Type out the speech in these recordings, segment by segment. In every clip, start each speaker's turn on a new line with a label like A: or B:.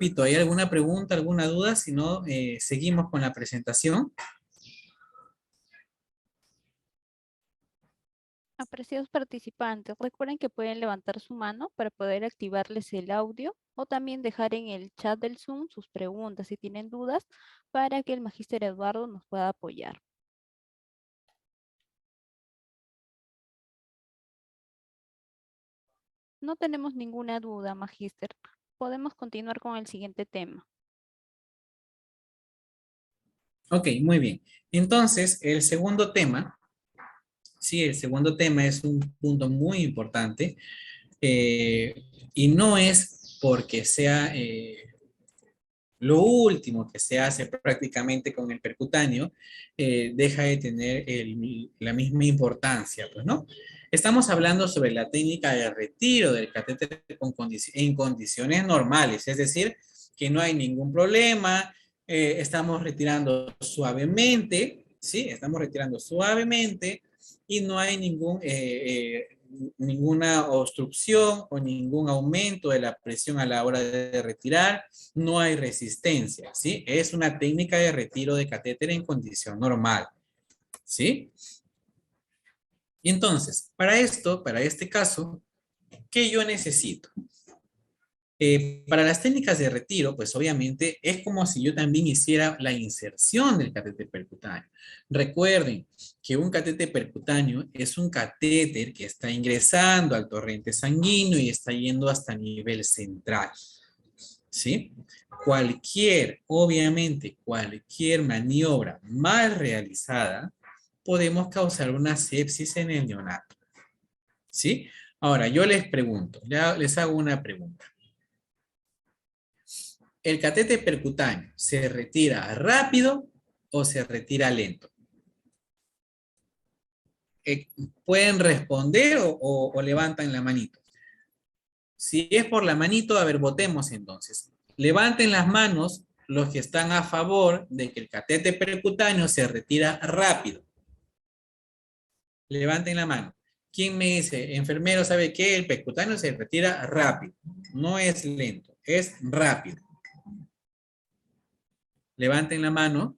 A: repito, ¿hay alguna pregunta, alguna duda? Si no, seguimos con la presentación.
B: Apreciados participantes, recuerden que pueden levantar su mano para poder activarles el audio o también dejar en el chat del Zoom sus preguntas si tienen dudas para que el magíster Eduardo nos pueda apoyar. No tenemos ninguna duda, magíster. Podemos continuar con el siguiente tema.
A: Ok, muy bien. Entonces, el segundo tema, sí, el segundo tema es un punto muy importante eh, y no es porque sea lo último que se hace prácticamente con el percutáneo, deja de tener la misma importancia, pues, ¿no? Estamos hablando sobre la técnica de retiro del catéter en condiciones normales, es decir, que no hay ningún problema, estamos retirando suavemente, ¿sí? Estamos retirando suavemente y no hay ninguna obstrucción o ningún aumento de la presión a la hora de retirar, no hay resistencia, ¿sí? Es una técnica de retiro de catéter en condición normal, ¿sí? Y entonces, para esto, para este caso, ¿qué yo necesito? Para las técnicas de retiro, pues obviamente es como si yo también hiciera la inserción del catéter percutáneo. Recuerden que un catéter percutáneo es un catéter que está ingresando al torrente sanguíneo y está yendo hasta nivel central, ¿sí? Obviamente, cualquier maniobra mal realizada, podemos causar una sepsis en el neonato, ¿sí? Ahora, yo les pregunto, les hago una pregunta. ¿El catéter percutáneo se retira rápido o se retira lento? ¿Pueden responder o levantan la manito? Si es por la manito, a ver, votemos entonces. Levanten las manos los que están a favor de que el catéter percutáneo se retira rápido. Levanten la mano. ¿Quién me dice, enfermero, sabe que el percutáneo se retira rápido? No es lento, es rápido. Levanten la mano.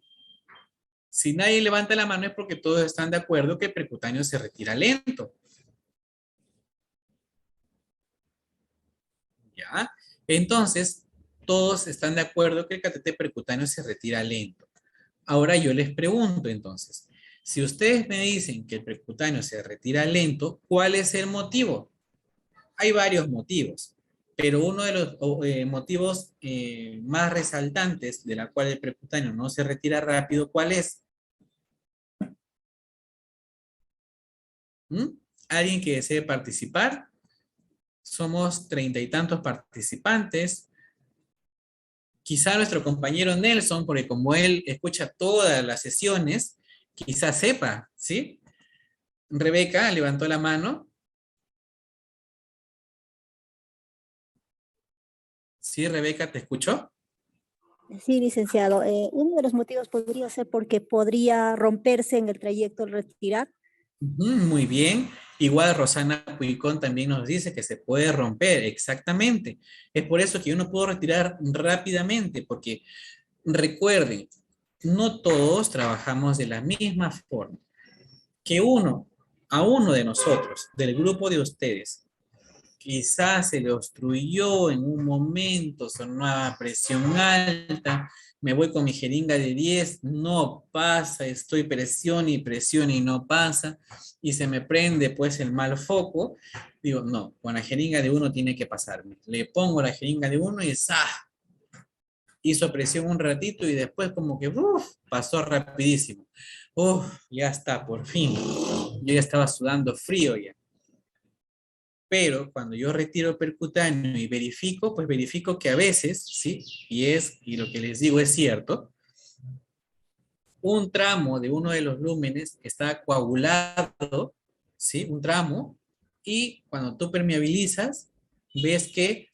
A: Si nadie levanta la mano es porque todos están de acuerdo que el percutáneo se retira lento. ¿Ya? Entonces, todos están de acuerdo que el catéter percutáneo se retira lento. Ahora yo les pregunto entonces, si ustedes me dicen que el percutáneo se retira lento, ¿cuál es el motivo? Hay varios motivos, pero uno de los motivos más resaltantes de la cual el percutáneo no se retira rápido, ¿cuál es? ¿Mm? ¿Alguien que desee participar? Somos 30 y tantos participantes. Quizá nuestro compañero Nelson, porque como él escucha todas las sesiones, quizá sepa, ¿sí? Rebeca levantó la mano. Sí, Rebeca, ¿te escuchó?
C: Sí, licenciado. Uno de los motivos podría ser porque podría romperse en el trayecto al retirar.
A: Muy bien. Igual Rosana Puicón también nos dice que se puede romper, exactamente. Es por eso que yo no puedo retirar rápidamente, porque recuerden, no todos trabajamos de la misma forma. Que a uno de nosotros, del grupo de ustedes, quizás se le obstruyó en un momento, sonaba presión alta, me voy con mi jeringa de 10, no pasa, estoy presión y no pasa, y se me prende pues el mal foco, digo, no, con la jeringa de uno tiene que pasarme. Le pongo la jeringa de uno y ¡zah! Hizo presión un ratito y después como que pasó rapidísimo. Ya está, por fin. Yo ya estaba sudando frío ya. Pero cuando yo retiro percutáneo y verifico, pues verifico que a veces, ¿sí? Y lo que les digo es cierto, un tramo de uno de los lúmenes está coagulado, ¿sí? Un tramo, y cuando tú permeabilizas, ves que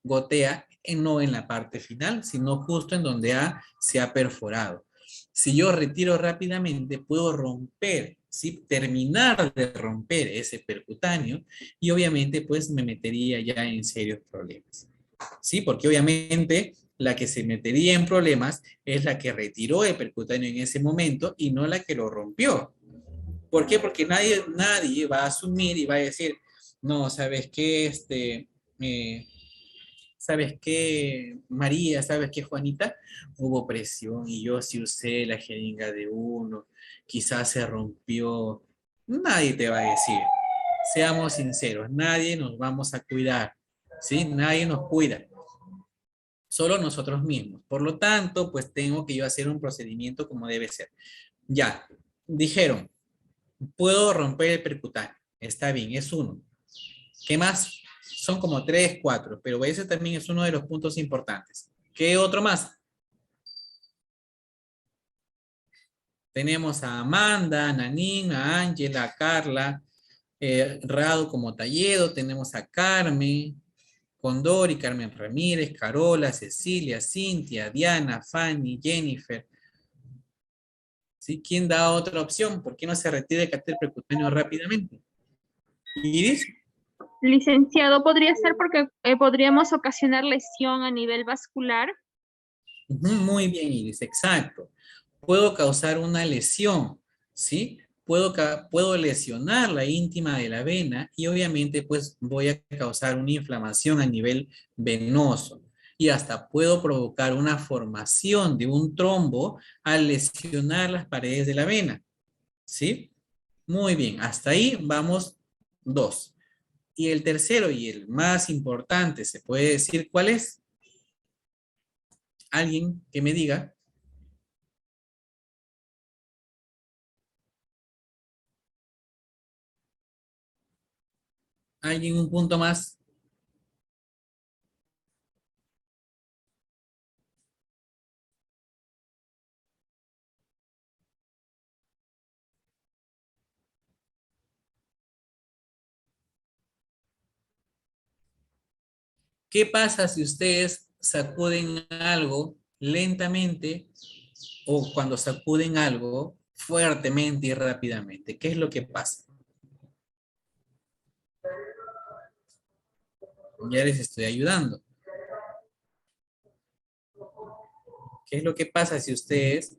A: gotea no en la parte final, sino justo en donde se ha perforado. Si yo retiro rápidamente, puedo romper, ¿sí? Terminar de romper ese percutáneo y obviamente pues me metería ya en serios problemas. ¿sí? Porque obviamente la que se metería en problemas es la que retiró el percutáneo en ese momento y no la que lo rompió. ¿Por qué? Porque nadie va a asumir y va a decir, no, ¿sabes qué? ¿Sabes qué, María? ¿Sabes qué, Juanita? Hubo presión y yo sí usé la jeringa de uno, quizás se rompió. Nadie te va a decir. Seamos sinceros, nadie nos vamos a cuidar, ¿sí? Nadie nos cuida, solo nosotros mismos. Por lo tanto, pues tengo que yo hacer un procedimiento como debe ser. Ya, dijeron, puedo romper el percutáneo. Está bien, es uno. ¿Qué más? Son como tres, cuatro, pero ese también es uno de los puntos importantes. ¿Qué otro más? Tenemos a Amanda, a Nanín, a Ángela, a Carla, Rado como Talledo, tenemos a Carmen, Condori, Carmen Ramírez, Carola, Cecilia, Cintia, Diana, Fanny, Jennifer. ¿Sí? ¿Quién da otra opción? ¿Por qué no se retira el catéter percutáneo rápidamente? Iris.
D: Licenciado, podría ser porque podríamos ocasionar lesión a nivel vascular.
A: Muy bien, Iris, exacto. Puedo causar una lesión, ¿sí? Puedo lesionar la íntima de la vena y obviamente pues voy a causar una inflamación a nivel venoso y hasta puedo provocar una formación de un trombo al lesionar las paredes de la vena, ¿sí? Muy bien, hasta ahí vamos dos. Y el tercero y el más importante, ¿se puede decir cuál es? ¿Alguien que me diga? ¿Alguien un punto más? ¿Qué pasa si ustedes sacuden algo lentamente o cuando sacuden algo fuertemente y rápidamente? ¿Qué es lo que pasa? Ya les estoy ayudando. ¿Qué es lo que pasa si ustedes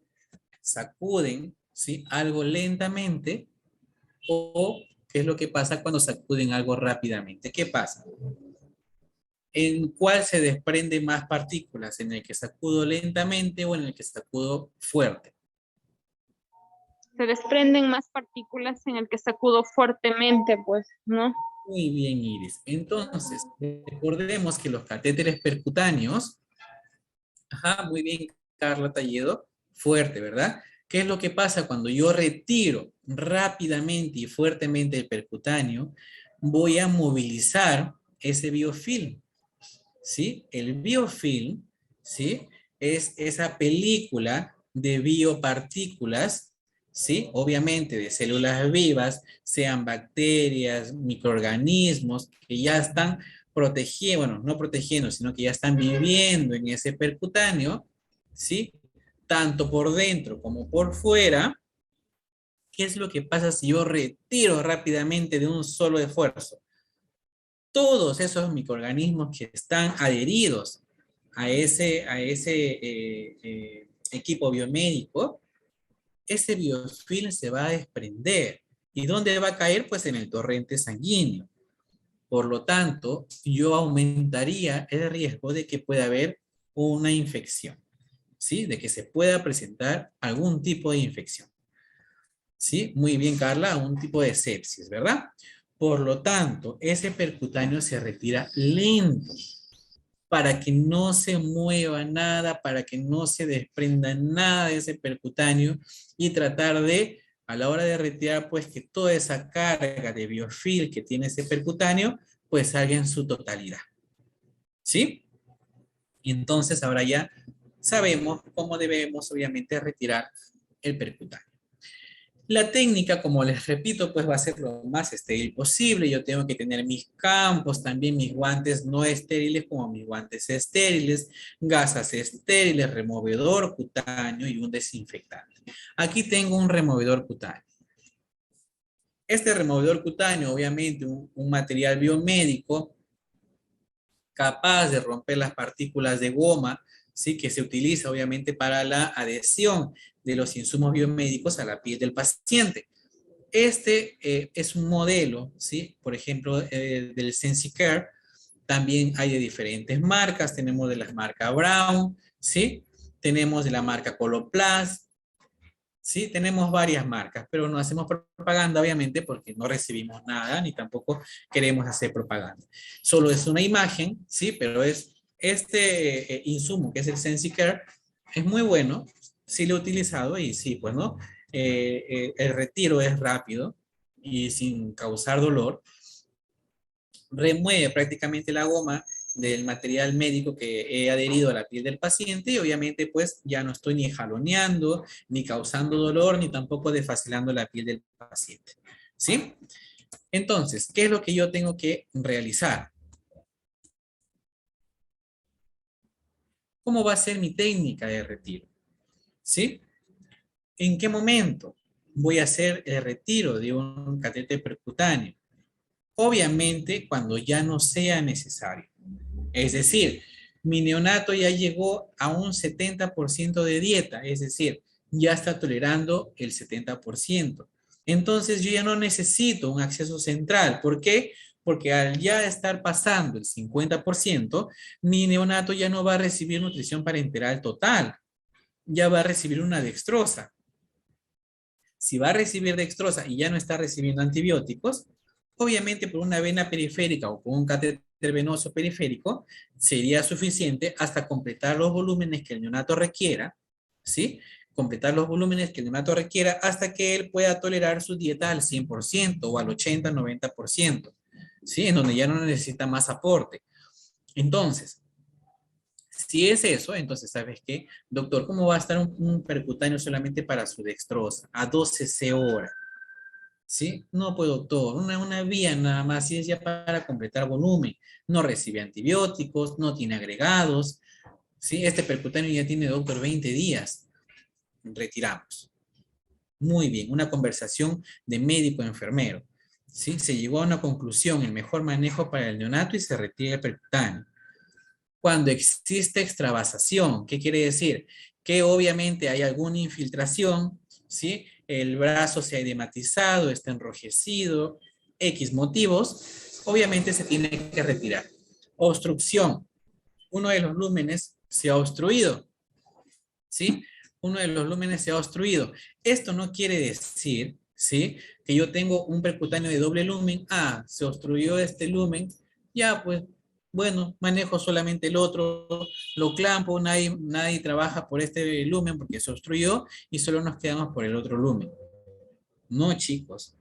A: sacuden, ¿sí?, algo lentamente o qué es lo que pasa cuando sacuden algo rápidamente? ¿Qué pasa? ¿En cuál se desprenden más partículas? ¿En el que sacudo lentamente o en el que sacudo fuerte?
D: Se desprenden más partículas en el que sacudo fuertemente, pues, ¿no?
A: Muy bien, Iris. Entonces, recordemos que los catéteres percutáneos, ajá, muy bien, Carla Talledo, fuerte, ¿verdad? ¿Qué es lo que pasa cuando yo retiro rápidamente y fuertemente el percutáneo? Voy a movilizar ese biofilm, ¿sí? El biofilm, ¿sí?, es esa película de biopartículas, ¿sí? Obviamente de células vivas, sean bacterias, microorganismos, que ya están protegiendo, bueno, no protegiendo, sino que ya están viviendo en ese percutáneo, ¿sí? Tanto por dentro como por fuera. ¿Qué es lo que pasa si yo retiro rápidamente de un solo esfuerzo? Todos esos microorganismos que están adheridos a ese equipo biomédico, ese biofilm se va a desprender. ¿Y dónde va a caer? Pues en el torrente sanguíneo. Por lo tanto, yo aumentaría el riesgo de que pueda haber una infección, ¿sí? De que se pueda presentar algún tipo de infección. ¿Sí? Muy bien, Carla, un tipo de sepsis, ¿verdad? Por lo tanto, ese percutáneo se retira lento para que no se mueva nada, para que no se desprenda nada de ese percutáneo y tratar de, a la hora de retirar, pues que toda esa carga de biofil que tiene ese percutáneo, pues salga en su totalidad. ¿Sí? Y entonces ahora ya sabemos cómo debemos, obviamente, retirar el percutáneo. La técnica, como les repito, pues va a ser lo más estéril posible. Yo tengo que tener mis campos, también mis guantes no estériles como mis guantes estériles, gasas estériles, removedor cutáneo y un desinfectante. Aquí tengo un removedor cutáneo. Este removedor cutáneo, obviamente, un material biomédico, capaz de romper las partículas de goma, ¿sí? Que se utiliza obviamente para la adhesión de los insumos biomédicos a la piel del paciente. Este es un modelo, ¿sí? Por ejemplo, del SensiCare. También hay de diferentes marcas. Tenemos de la marca Brown, ¿sí? Tenemos de la marca Coloplast, ¿sí? Tenemos varias marcas, pero no hacemos propaganda, obviamente, porque no recibimos nada, ni tampoco queremos hacer propaganda. Solo es una imagen, ¿sí? Pero es este insumo, que es el SensiCare, es muy bueno, sí lo he utilizado y sí, pues, ¿no? El retiro es rápido y sin causar dolor. Remueve prácticamente la goma del material médico que he adherido a la piel del paciente y obviamente pues ya no estoy ni jaloneando, ni causando dolor, ni tampoco desfacilando la piel del paciente. ¿Sí? Entonces, ¿qué es lo que yo tengo que realizar? ¿Cómo va a ser mi técnica de retiro? ¿Sí? ¿En qué momento voy a hacer el retiro de un catéter percutáneo? Obviamente cuando ya no sea necesario. Es decir, mi neonato ya llegó a un 70% de dieta, es decir, ya está tolerando el 70%. Entonces yo ya no necesito un acceso central. ¿Por qué? Porque al ya estar pasando el 50%, mi neonato ya no va a recibir nutrición parenteral total, ya va a recibir una dextrosa. Si va a recibir dextrosa y ya no está recibiendo antibióticos, obviamente por una vena periférica o con un catéter venoso periférico sería suficiente hasta completar los volúmenes que el neonato requiera, ¿sí? Completar los volúmenes que el neonato requiera hasta que él pueda tolerar su dieta al 100% o al 80-90%, ¿sí? En donde ya no necesita más aporte. Entonces, si es eso, entonces, ¿sabes qué? Doctor, ¿cómo va a estar un percutáneo solamente para su dextrosa a 12 c hora? ¿Sí? No, pues doctor, una vía nada más, si es ya para completar volumen. No recibe antibióticos, no tiene agregados, ¿sí? Este percutáneo ya tiene, doctor, 20 días. Retiramos. Muy bien, una conversación de médico-enfermero. ¿Sí? Se llegó a una conclusión, el mejor manejo para el neonato y se retira el percutáneo. Cuando existe extravasación, ¿qué quiere decir? Que obviamente hay alguna infiltración, ¿sí? El brazo se ha edematizado, está enrojecido, X motivos, obviamente se tiene que retirar. Obstrucción. Uno de los lúmenes se ha obstruido, ¿sí? Uno de los lúmenes se ha obstruido. Esto no quiere decir, ¿sí? Que yo tengo un percutáneo de doble lumen, se obstruyó este lumen, ya pues, bueno, manejo solamente el otro, lo clampo, nadie trabaja por este lumen porque se obstruyó y solo nos quedamos por el otro lumen. No, chicos.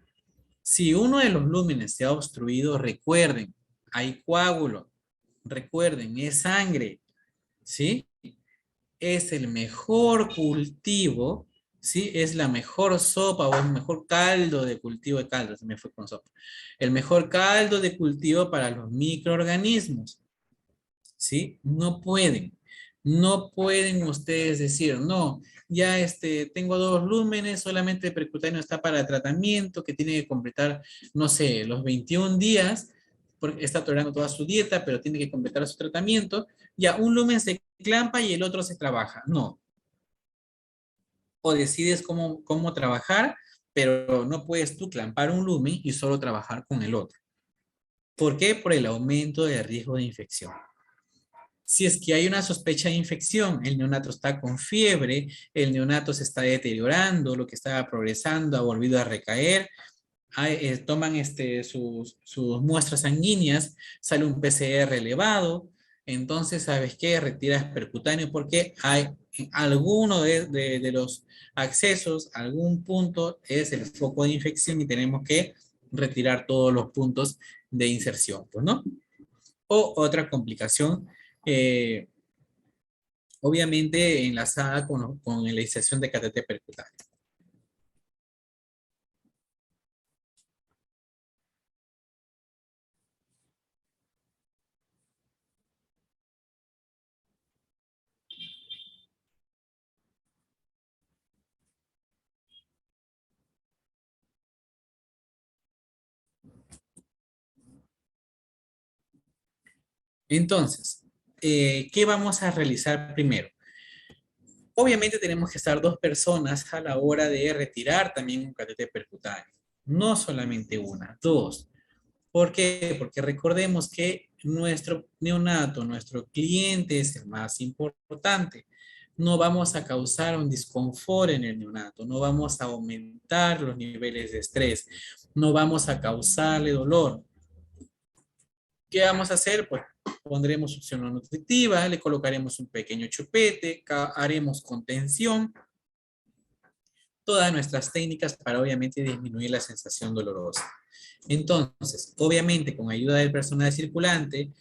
A: Si uno de los lúmenes se ha obstruido, recuerden, hay coágulo, recuerden, es sangre, ¿sí? Es el mejor cultivo, ¿sí? Es la mejor sopa o el mejor caldo de cultivo de caldo, se me fue con sopa. El mejor caldo de cultivo para los microorganismos, ¿sí? No pueden ustedes decir, no, ya tengo 2 lúmenes, solamente el percutáneo está para tratamiento, que tiene que completar, no sé, los 21 días, porque está tolerando toda su dieta, pero tiene que completar su tratamiento. Ya, un lumen se clampa y el otro se trabaja. No. O decides cómo trabajar, pero no puedes tú clampar un lumen y solo trabajar con el otro. ¿Por qué? Por el aumento del riesgo de infección. Si es que hay una sospecha de infección, el neonato está con fiebre, el neonato se está deteriorando, lo que estaba progresando ha volvido a recaer, toman sus muestras sanguíneas, sale un PCR elevado, entonces, ¿sabes qué? Retiras percutáneo porque hay alguno de los accesos, algún punto es el foco de infección y tenemos que retirar todos los puntos de inserción, pues, ¿no? O otra complicación, eh, obviamente enlazada con la inserción de catéter percutáneo. Entonces, ¿qué vamos a realizar primero? Obviamente tenemos que estar 2 personas a la hora de retirar también un catéter percutáneo. No solamente una, 2. ¿Por qué? Porque recordemos que nuestro neonato, nuestro cliente es el más importante. No vamos a causar un disconfort en el neonato, no vamos a aumentar los niveles de estrés, no vamos a causarle dolor. ¿Qué vamos a hacer? Pues pondremos succión no nutritiva, le colocaremos un pequeño chupete, haremos contención, todas nuestras técnicas para obviamente disminuir la sensación dolorosa. Entonces, obviamente con ayuda del personal circulante,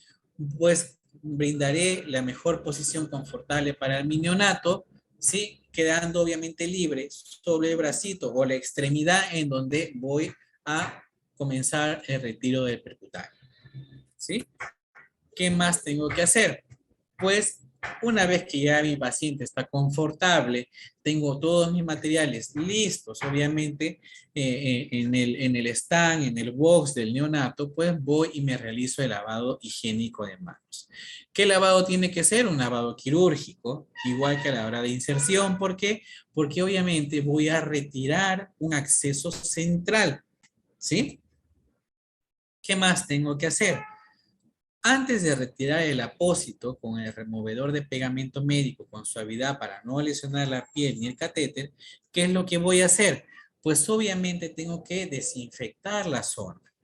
A: pues brindaré la mejor posición confortable para el neonato, ¿sí? Quedando obviamente libre sobre el bracito o la extremidad en donde voy a comenzar el retiro del percutáneo, ¿sí? ¿Qué más tengo que hacer? Pues una vez que ya mi paciente está confortable, tengo todos mis materiales listos, obviamente en el stand, en el box del neonato, pues voy y me realizo el lavado higiénico de manos. ¿Qué lavado tiene que ser? Un lavado quirúrgico, igual que a la hora de inserción. ¿Por qué? Porque obviamente voy a retirar un acceso central, ¿sí? ¿Qué más tengo que hacer? Antes de retirar el apósito con el removedor de pegamento médico con suavidad para no lesionar la piel ni el catéter, ¿qué es lo que voy a hacer? Pues obviamente tengo que desinfectar la zona.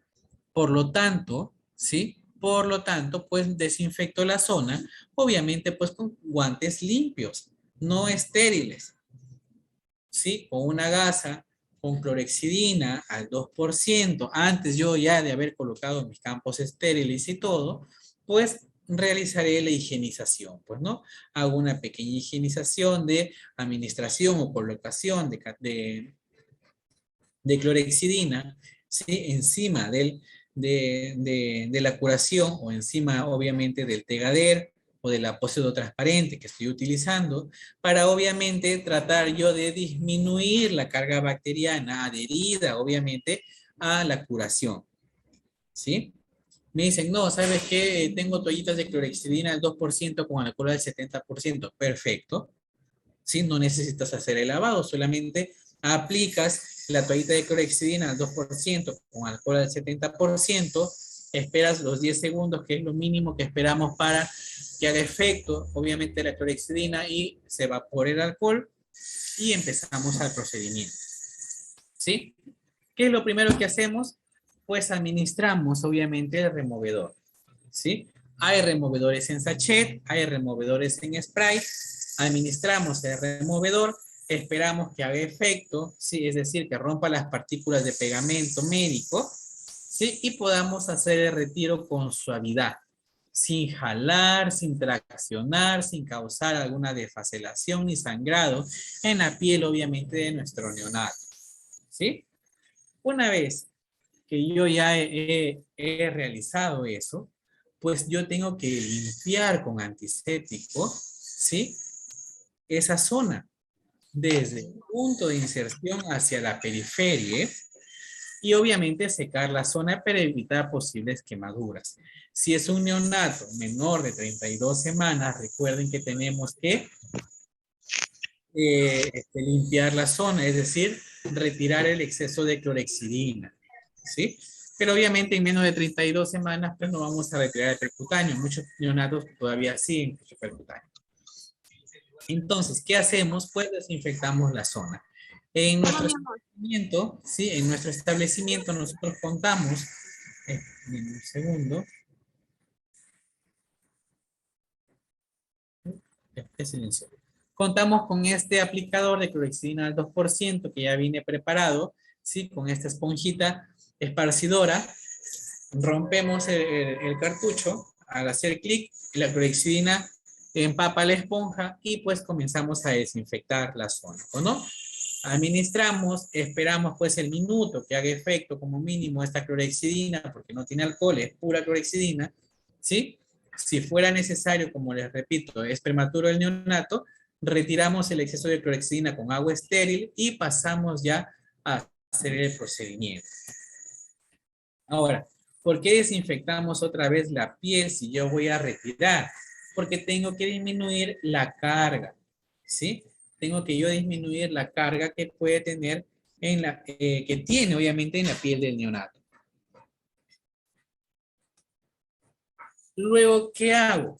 A: Por lo tanto, ¿sí? Por lo tanto, pues desinfecto la zona, obviamente pues con guantes limpios, no estériles, ¿sí? Con una gasa, con clorexidina al 2%, antes yo ya de haber colocado mis campos estériles y todo, pues realizaré la higienización, pues, ¿no? Hago una pequeña higienización de administración o colocación de clorexidina, ¿sí? Encima de la curación o encima, obviamente, del tegader o del apósito transparente que estoy utilizando para, obviamente, tratar yo de disminuir la carga bacteriana adherida, obviamente, a la curación, ¿sí? Me dicen, no, ¿sabes qué? Tengo toallitas de clorexidina al 2% con alcohol al 70%. Perfecto. ¿Sí? No necesitas hacer el lavado, solamente aplicas la toallita de clorexidina al 2% con alcohol al 70%, esperas los 10 segundos, que es lo mínimo que esperamos para que haga efecto, obviamente, la clorexidina y se evapore el alcohol y empezamos al procedimiento. ¿Sí? ¿Qué es lo primero que hacemos? Pues administramos, obviamente, el removedor. ¿Sí? Hay removedores en sachet, hay removedores en spray. Administramos el removedor, esperamos que haga efecto, ¿sí? Es decir, que rompa las partículas de pegamento médico, ¿sí? Y podamos hacer el retiro con suavidad, sin jalar, sin traccionar, sin causar alguna desfacelación ni sangrado en la piel, obviamente, de nuestro neonato, ¿sí? Una vez que yo ya he realizado eso, pues yo tengo que limpiar con antiséptico, ¿sí? Esa zona, desde el punto de inserción hacia la periferia y obviamente secar la zona para evitar posibles quemaduras. Si es un neonato menor de 32 semanas, recuerden que tenemos que limpiar la zona, es decir, retirar el exceso de clorexidina, ¿sí? Pero obviamente en menos de 32 semanas pues no vamos a retirar el percutáneo. Muchos neonatos todavía siguen con su percutáneo. Entonces, ¿qué hacemos? Pues desinfectamos la zona. En nuestro establecimiento, ¿sí? En nuestro establecimiento nosotros contamos, un segundo. Es silencio. Contamos con este aplicador de clorexidina al 2% que ya viene preparado, ¿sí? Con esta esponjita esparcidora. Rompemos el cartucho al hacer clic, la clorexidina empapa la esponja y pues comenzamos a desinfectar la zona, ¿no? Administramos, esperamos pues el minuto que haga efecto como mínimo esta clorexidina, porque no tiene alcohol, es pura clorexidina, ¿sí? Si fuera necesario, como les repito, es prematuro el neonato, retiramos el exceso de clorexidina con agua estéril y pasamos ya a hacer el procedimiento. Ahora, ¿Por qué desinfectamos otra vez la piel si yo voy a retirar? Porque tengo que disminuir la carga, ¿sí? Tengo que yo disminuir la carga que puede tener que tiene obviamente en la piel del neonato. Luego, ¿qué hago?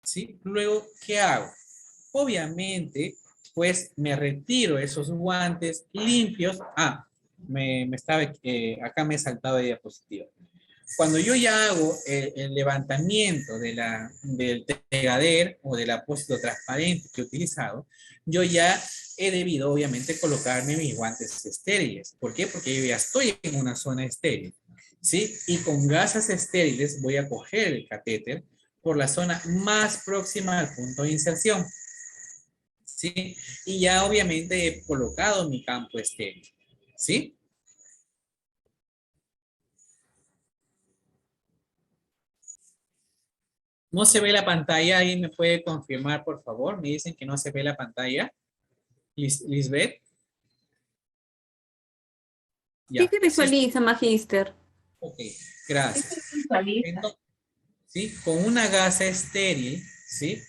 A: ¿Sí? Luego, ¿qué hago? Obviamente, pues me retiro esos guantes limpios. Acá me he saltado de diapositiva. Cuando yo ya hago el levantamiento del pegader o del apósito transparente que he utilizado, yo ya he debido, obviamente, colocarme mis guantes estériles. ¿Por qué? Porque yo ya estoy en una zona estéril, ¿sí? Y con gasas estériles voy a coger el catéter por la zona más próxima al punto de inserción, ¿sí? Y ya, obviamente, he colocado mi campo estéril, ¿sí? ¿No se ve la pantalla? ¿Alguien me puede confirmar, por favor? Me dicen que no se ve la pantalla. Lisbeth.
E: Sí se visualiza, Magíster.
A: Ok, gracias. Entonces, ¿sí? Con una gasa estéril, ¿sí?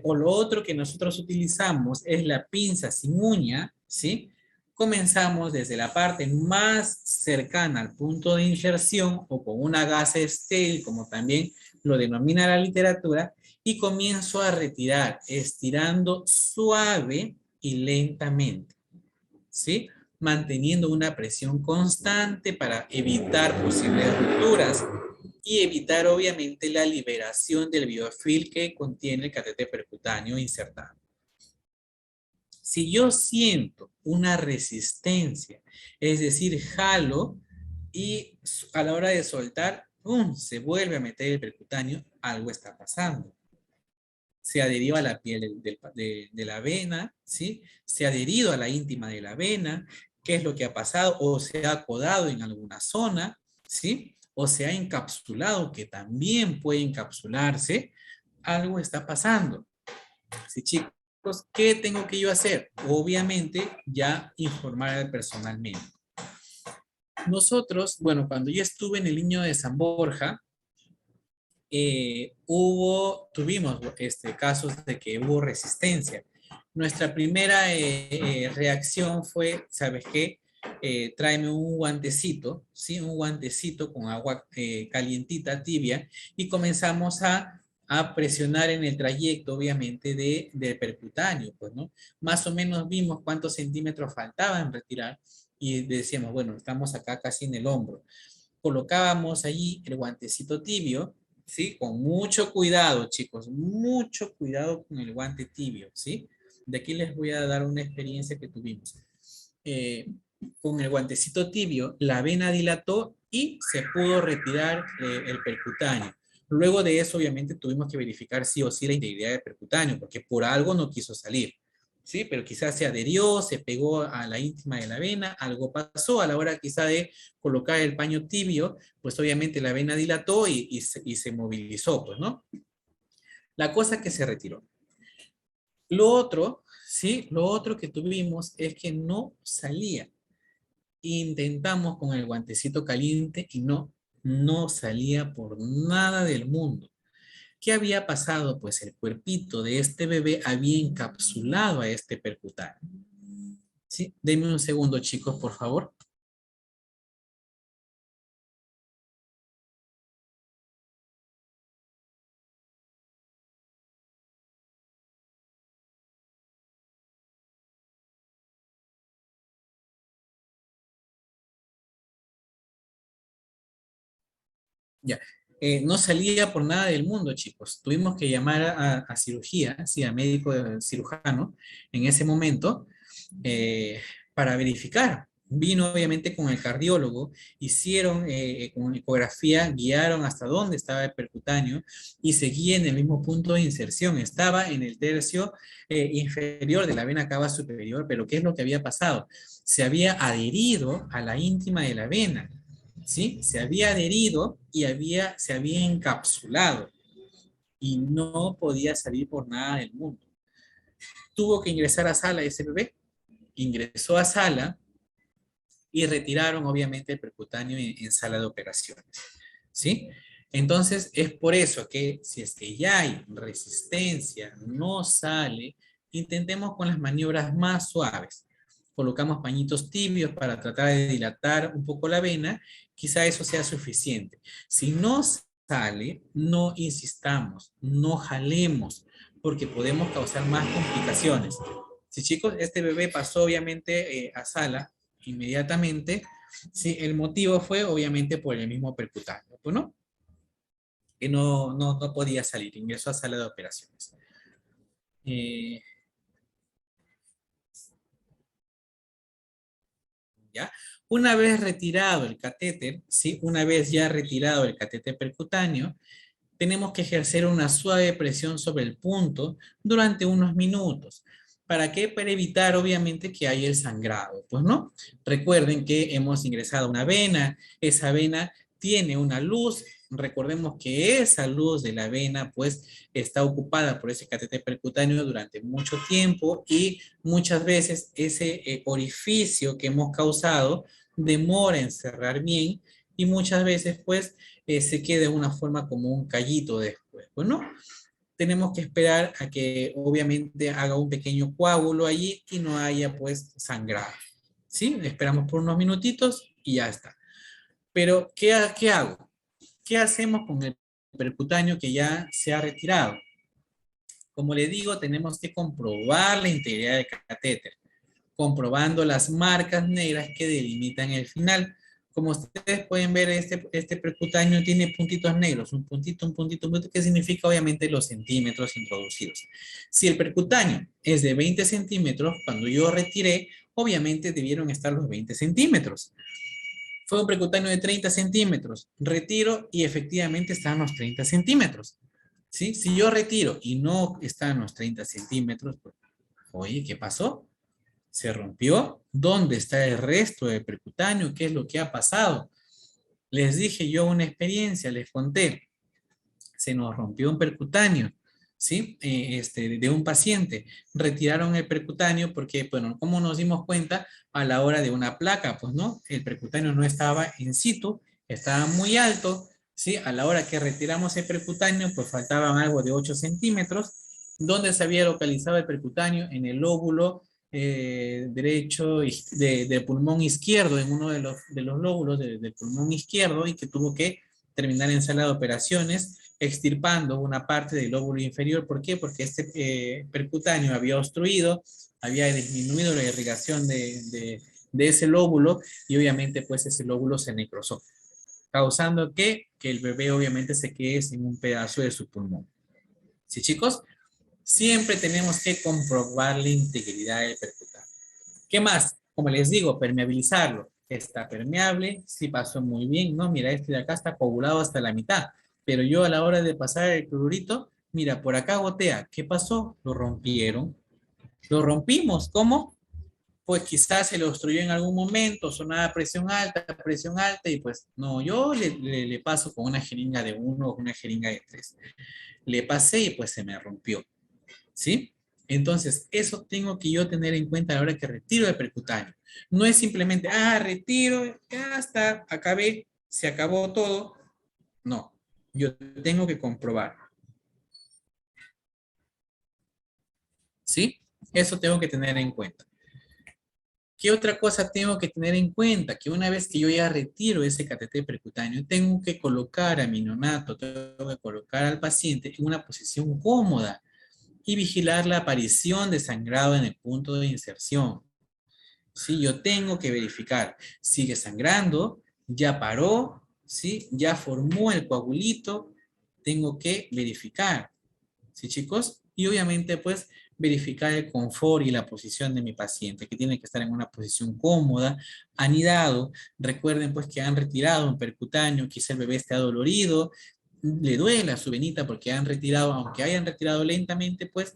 A: O lo otro que nosotros utilizamos es la pinza sin uña, ¿sí? Comenzamos desde la parte más cercana al punto de inserción o con una gasa estéril, como también lo denomina la literatura, y comienzo a retirar, estirando suave y lentamente, ¿sí? Manteniendo una presión constante para evitar posibles rupturas y evitar obviamente la liberación del biofilm que contiene el catéter percutáneo insertado. Si yo siento una resistencia, es decir, jalo y a la hora de soltar, ¡pum!, se vuelve a meter el percutáneo, algo está pasando. Se adherió a la piel de la vena, ¿sí? Se ha adherido a la íntima de la vena. ¿Qué es lo que ha pasado? O se ha acodado en alguna zona, ¿sí? O se ha encapsulado, que también puede encapsularse. Algo está pasando. Sí, chicos, ¿qué tengo que yo hacer? Obviamente, ya informar al personal médico. Nosotros, bueno, cuando yo estuve en el Niño de San Borja, tuvimos casos de que hubo resistencia. Nuestra primera reacción fue, ¿sabes qué? Tráeme un guantecito, ¿sí? Un guantecito con agua calientita, tibia, y comenzamos a presionar en el trayecto, obviamente, del percutáneo, pues, ¿no? Más o menos vimos cuántos centímetros faltaban retirar y decíamos, bueno, estamos acá casi en el hombro. Colocábamos allí el guantecito tibio, ¿sí? Con mucho cuidado, chicos, mucho cuidado con el guante tibio, ¿sí? De aquí les voy a dar una experiencia que tuvimos. Con el guantecito tibio, la vena dilató y se pudo retirar el percutáneo. Luego de eso, obviamente, tuvimos que verificar sí o sí la integridad del percutáneo, porque por algo no quiso salir, ¿sí? Pero quizás se adherió, se pegó a la íntima de la vena, algo pasó a la hora quizá de colocar el paño tibio, pues obviamente la vena dilató y se movilizó, pues, ¿no? La cosa que se retiró. Lo otro, ¿sí? Lo otro que tuvimos es que no salía. Intentamos con el guantecito caliente y no salía por nada del mundo. ¿Qué había pasado? Pues el cuerpito de este bebé había encapsulado a este percutáneo. ¿Sí? Denme un segundo, chicos, por favor. Ya. No salía por nada del mundo, chicos. Tuvimos que llamar a cirugía, sí, a médico cirujano en ese momento para verificar. Vino obviamente con el cardiólogo, hicieron con ecografía, guiaron hasta dónde estaba el percutáneo y seguía en el mismo punto de inserción. Estaba en el tercio inferior de la vena cava superior, pero ¿qué es lo que había pasado? Se había adherido a la íntima de la vena. ¿Sí? Se había adherido y se había encapsulado y no podía salir por nada del mundo. Tuvo que ingresar a sala ese bebé, ingresó a sala y retiraron obviamente el percutáneo en sala de operaciones, ¿sí? Entonces es por eso que si es que ya hay resistencia, no sale, intentemos con las maniobras más suaves. Colocamos pañitos tibios para tratar de dilatar un poco la vena, quizá eso sea suficiente. Si no sale, no insistamos, no jalemos, porque podemos causar más complicaciones. Sí, chicos, este bebé pasó obviamente a sala inmediatamente. Sí, el motivo fue obviamente por el mismo percutáneo, ¿no? Que no podía salir, ingresó a sala de operaciones. ¿Ya? Una vez retirado el catéter, ¿sí? Una vez ya retirado el catéter percutáneo, tenemos que ejercer una suave presión sobre el punto durante unos minutos. ¿Para qué? Para evitar, obviamente, que haya el sangrado. Pues no. Recuerden que hemos ingresado una vena. Esa vena tiene una luz. Recordemos que esa luz de la vena, pues, está ocupada por ese catéter percutáneo durante mucho tiempo y muchas veces ese orificio que hemos causado demora en cerrar bien y muchas veces, pues, se queda de una forma como un callito después. Bueno, tenemos que esperar a que obviamente haga un pequeño coágulo allí y no haya pues sangrado. ¿Sí? Esperamos por unos minutitos y ya está. Pero, ¿qué hago? ¿Qué hacemos con el percutáneo que ya se ha retirado? Como le digo, tenemos que comprobar la integridad del catéter, comprobando las marcas negras que delimitan el final. Como ustedes pueden ver, este percutáneo tiene puntitos negros, un puntito, que significa obviamente los centímetros introducidos. Si el percutáneo es de 20 centímetros, cuando yo retiré, obviamente debieron estar los 20 centímetros. Fue un percutáneo de 30 centímetros, retiro y efectivamente están los 30 centímetros. ¿Sí? Si yo retiro y no están los 30 centímetros, pues, oye, ¿qué pasó? ¿Se rompió? ¿Dónde está el resto del percutáneo? ¿Qué es lo que ha pasado? Les dije yo una experiencia, les conté. Se nos rompió un percutáneo, ¿sí? De un paciente. Retiraron el percutáneo porque, bueno, ¿cómo nos dimos cuenta? A la hora de una placa, pues, ¿no? El percutáneo no estaba in situ, estaba muy alto, ¿sí? A la hora que retiramos el percutáneo, pues faltaban algo de 8 centímetros. ¿Dónde se había localizado el percutáneo? En el lóbulo derecho del pulmón izquierdo, en uno de los lóbulos del pulmón izquierdo, y que tuvo que terminar en sala de operaciones extirpando una parte del lóbulo inferior. ¿Por qué? Porque este percutáneo había obstruido, había disminuido la irrigación de ese lóbulo y obviamente pues ese lóbulo se necrosó, causando que el bebé obviamente se quede sin un pedazo de su pulmón. ¿Sí, chicos? Siempre tenemos que comprobar la integridad del percutáneo. ¿Qué más? Como les digo, permeabilizarlo. Está permeable, sí pasó muy bien, ¿no? Mira, este de acá está coagulado hasta la mitad, pero yo a la hora de pasar el clorurito, mira, por acá gotea. ¿Qué pasó? Lo rompieron. Lo rompimos. ¿Cómo? Pues quizás se le obstruyó en algún momento, sonaba presión alta, y pues no, yo le paso con una jeringa de 1 o una jeringa de 3. Le pasé y pues se me rompió. ¿Sí? Entonces, eso tengo que yo tener en cuenta a la hora que retiro el percutáneo. No es simplemente, retiro, ya está, acabé, se acabó todo. No, yo tengo que comprobar. ¿Sí? Eso tengo que tener en cuenta. ¿Qué otra cosa tengo que tener en cuenta? Que una vez que yo ya retiro ese catéter percutáneo, tengo que colocar a mi neonato, tengo que colocar al paciente en una posición cómoda y vigilar la aparición de sangrado en el punto de inserción. ¿Sí? Yo tengo que verificar, sigue sangrando, ya paró, ¿sí? Ya formó el coagulito, tengo que verificar, ¿sí, chicos? Y obviamente, pues, verificar el confort y la posición de mi paciente, que tiene que estar en una posición cómoda, anidado. Recuerden, pues, que han retirado un percutáneo, quizá el bebé esté adolorido, le duele a su venita porque han retirado, aunque hayan retirado lentamente, pues,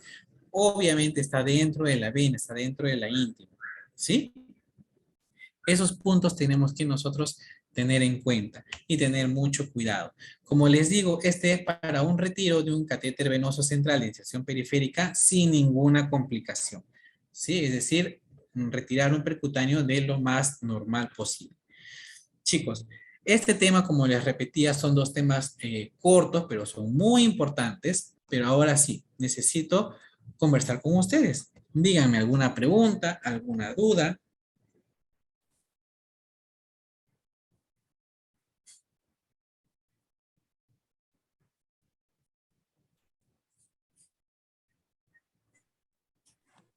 A: obviamente está dentro de la vena, está dentro de la íntima, ¿sí? Esos puntos tenemos que nosotros tener en cuenta y tener mucho cuidado. Como les digo, este es para un retiro de un catéter venoso central de inserción periférica sin ninguna complicación, ¿sí? Es decir, retirar un percutáneo de lo más normal posible. Chicos, este tema, como les repetía, son dos temas cortos, pero son muy importantes. Pero ahora sí, necesito conversar con ustedes. Díganme alguna pregunta, alguna duda.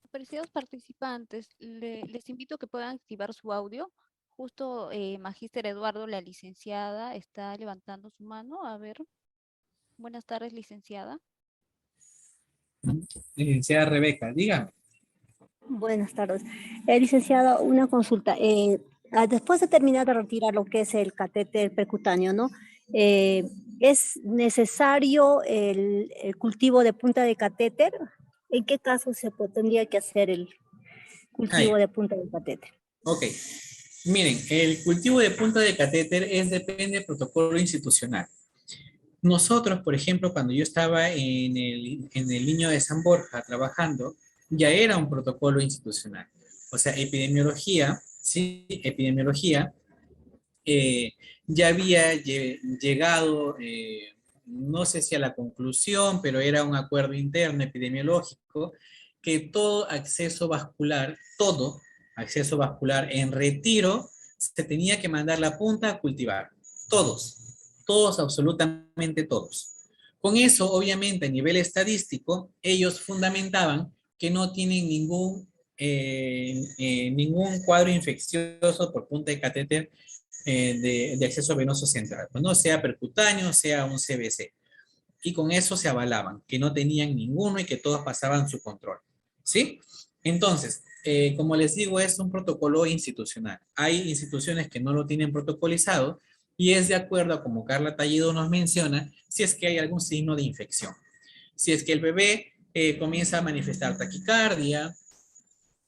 B: Apreciados participantes, les invito a que puedan activar su audio. Justo Magíster Eduardo, la licenciada, está levantando su mano. A ver. Buenas tardes, licenciada.
A: Licenciada Rebeca, dígame.
C: Buenas tardes. Licenciado, una consulta. Después de terminar de retirar lo que es el catéter percutáneo, ¿no? ¿Es necesario el cultivo de punta de catéter? ¿En qué caso tendría que hacer el cultivo de punta de catéter?
A: Ok. Miren, el cultivo de punta de catéter depende del protocolo institucional. Nosotros, por ejemplo, cuando yo estaba en el Niño de San Borja trabajando, ya era un protocolo institucional. O sea, epidemiología, sí, epidemiología, ya había llegado, no sé si a la conclusión, pero era un acuerdo interno epidemiológico, que todo acceso vascular en retiro, se tenía que mandar la punta a cultivar. Todos, absolutamente todos. Con eso, obviamente, a nivel estadístico, ellos fundamentaban que no tienen ningún cuadro infeccioso por punta de catéter de acceso venoso central, pues no sea percutáneo, sea un CBC. Y con eso se avalaban, que no tenían ninguno y que todos pasaban su control. ¿Sí? Entonces, como les digo, es un protocolo institucional. Hay instituciones que no lo tienen protocolizado y es de acuerdo a como Carla Tallido nos menciona, si es que hay algún signo de infección. Si es que el bebé comienza a manifestar taquicardia,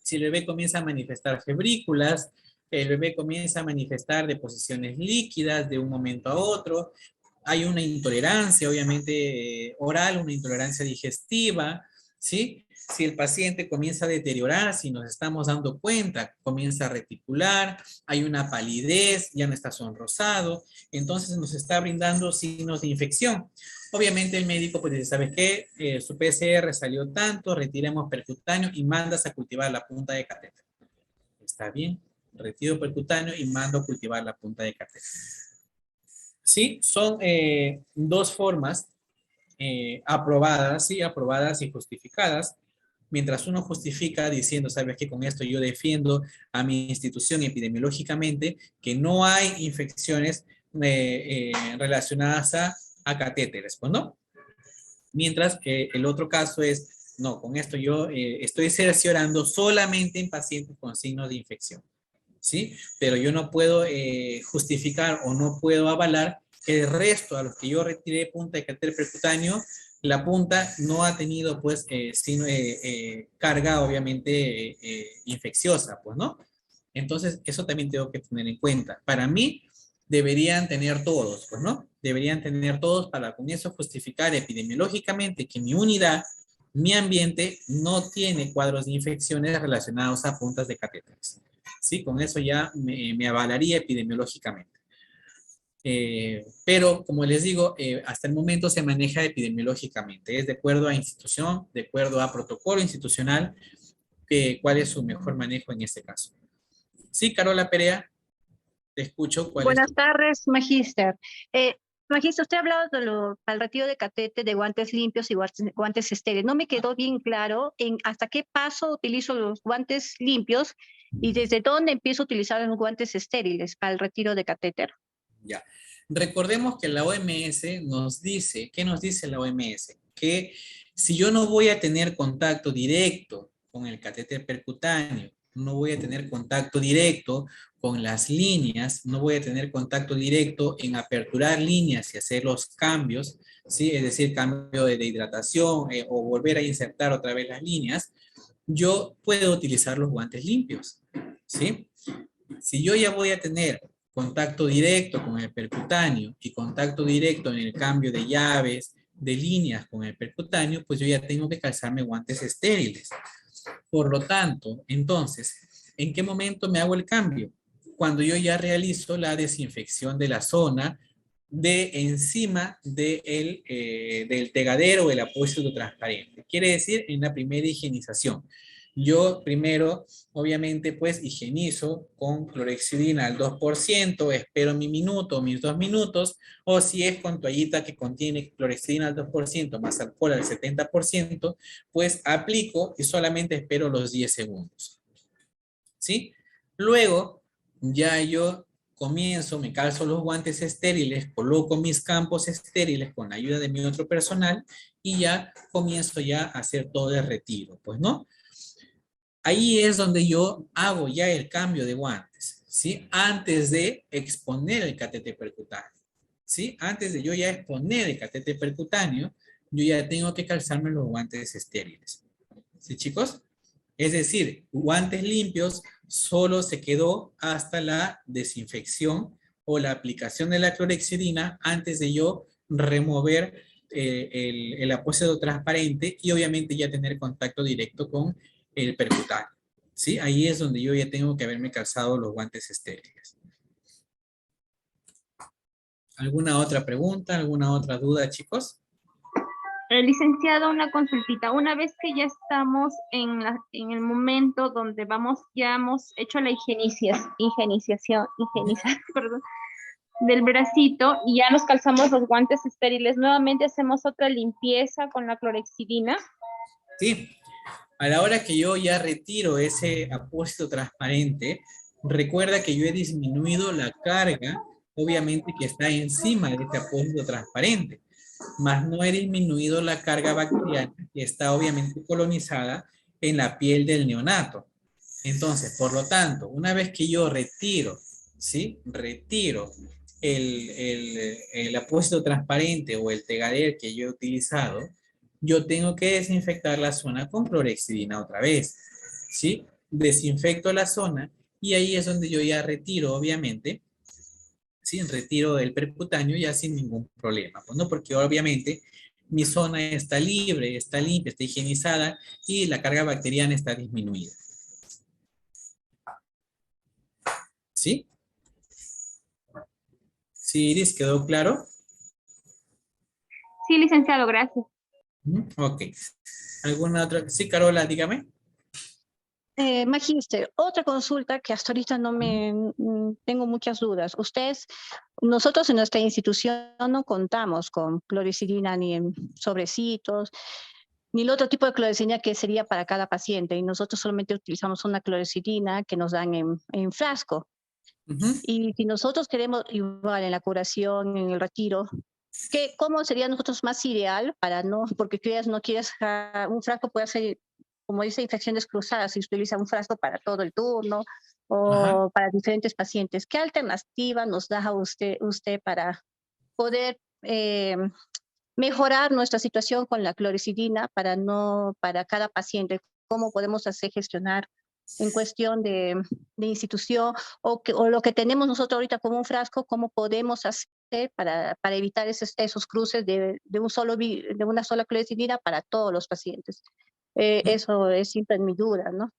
A: si el bebé comienza a manifestar febrículas, el bebé comienza a manifestar deposiciones líquidas de un momento a otro, hay una intolerancia, obviamente, oral, una intolerancia digestiva, ¿sí? Si el paciente comienza a deteriorar, si nos estamos dando cuenta, comienza a reticular, hay una palidez, ya no está sonrosado, entonces nos está brindando signos de infección. Obviamente el médico pues dice, ¿sabes qué? Su PCR salió tanto, retiremos percutáneo y mandas a cultivar la punta de catéter. Está bien, retiro percutáneo y mando a cultivar la punta de catéter. Sí, son dos formas aprobadas, sí, aprobadas y justificadas. Mientras uno justifica diciendo, sabes que con esto yo defiendo a mi institución epidemiológicamente que no hay infecciones relacionadas a catéteres, pues no. Mientras el otro caso es, no, con esto yo estoy cerciorando solamente en pacientes con signos de infección, ¿sí? Pero yo no puedo justificar o no puedo avalar que el resto a los que yo retiré punta de catéter percutáneo, la punta no ha tenido pues carga obviamente infecciosa, pues, ¿no? Entonces, eso también tengo que tener en cuenta. Para mí, deberían tener todos, pues, ¿no? Deberían tener todos para con eso justificar epidemiológicamente que mi unidad, mi ambiente, no tiene cuadros de infecciones relacionados a puntas de catéteres. ¿Sí? Con eso ya me avalaría epidemiológicamente. Pero, como les digo, hasta el momento se maneja epidemiológicamente. Es de acuerdo a institución, de acuerdo a protocolo institucional, cuál es su mejor manejo en este caso. Sí, Carola Perea, te escucho.
F: Buenas tardes, Magíster. Magíster, usted ha hablado al retiro de catéter de guantes limpios y guantes estériles. No me quedó bien claro hasta qué paso utilizo los guantes limpios y desde dónde empiezo a utilizar los guantes estériles para el retiro de catéter.
A: Ya. Recordemos que la OMS nos dice, ¿qué nos dice la OMS? Que si yo no voy a tener contacto directo con el catéter percutáneo, no voy a tener contacto directo con las líneas, no voy a tener contacto directo en aperturar líneas y hacer los cambios, ¿sí? Es decir, cambio de hidratación o volver a insertar otra vez las líneas, yo puedo utilizar los guantes limpios, ¿sí? Si yo ya voy a tener contacto directo con el percutáneo y contacto directo en el cambio de llaves, de líneas con el percutáneo, pues yo ya tengo que calzarme guantes estériles. Por lo tanto, entonces, ¿En qué momento me hago el cambio? Cuando yo ya realizo la desinfección de la zona de encima del tegadero o el apósito transparente. Quiere decir, en la primera higienización. Yo primero, obviamente, pues higienizo con clorhexidina al 2%, espero mi minuto, mis 2 minutos, o si es con toallita que contiene clorhexidina al 2% más alcohol al 70%, pues aplico y solamente espero los 10 segundos. ¿Sí? Luego, ya yo comienzo, me calzo los guantes estériles, coloco mis campos estériles con la ayuda de mi otro personal y ya comienzo ya a hacer todo el retiro, pues, ¿no? Ahí es donde yo hago ya el cambio de guantes, ¿sí? Antes de exponer el catéter percutáneo, ¿sí? Antes de yo ya exponer el catéter percutáneo, yo ya tengo que calzarme los guantes estériles. ¿Sí, chicos? Es decir, guantes limpios solo se quedó hasta la desinfección o la aplicación de la clorhexidina antes de yo remover el apósito transparente y obviamente ya tener contacto directo con el percutáneo. ¿Sí? Ahí es donde yo ya tengo que haberme calzado los guantes estériles. ¿Alguna otra pregunta? ¿Alguna otra duda, chicos?
D: Licenciado, una consultita. Una vez que ya estamos en el momento donde ya hemos hecho la higienización, perdón, del bracito y ya nos calzamos los guantes estériles, nuevamente hacemos otra limpieza con la clorhexidina.
A: Sí. A la hora que yo ya retiro ese apósito transparente, recuerda que yo he disminuido la carga, obviamente que está encima de este apósito transparente, más no he disminuido la carga bacteriana que está obviamente colonizada en la piel del neonato. Entonces, por lo tanto, una vez que yo retiro, ¿sí? Retiro el apósito transparente o el tegader que yo he utilizado, yo tengo que desinfectar la zona con clorhexidina otra vez, ¿sí? Desinfecto la zona y ahí es donde yo ya retiro, obviamente, ¿sí? Retiro el percutáneo ya sin ningún problema, pues, ¿no? Porque obviamente mi zona está libre, está limpia, está higienizada y la carga bacteriana está disminuida. ¿Sí? ¿Sí, Iris? ¿Quedó claro?
D: Sí, licenciado, gracias.
A: Ok. ¿Alguna otra? Sí, Carola, dígame.
F: Magíster, otra consulta que hasta ahorita tengo muchas dudas. Nosotros en nuestra institución no contamos con clorhexidina ni en sobrecitos, ni el otro tipo de clorhexidina que sería para cada paciente. Y nosotros solamente utilizamos una clorhexidina que nos dan en frasco. Y si nosotros queremos igual en la curación, en el retiro, ¿cómo sería nosotros más ideal para porque no quieres, un frasco puede ser, como dice, infecciones cruzadas, si utiliza un frasco para todo el turno o para diferentes pacientes? ¿Qué alternativa nos da usted para poder mejorar nuestra situación con la clorhexidina para cada paciente? ¿Cómo podemos gestionar en cuestión de institución o lo que tenemos nosotros ahorita como un frasco, cómo podemos hacer para evitar esos cruces de una sola clorhexidina para todos los pacientes? Eso es siempre mi duda, ¿no?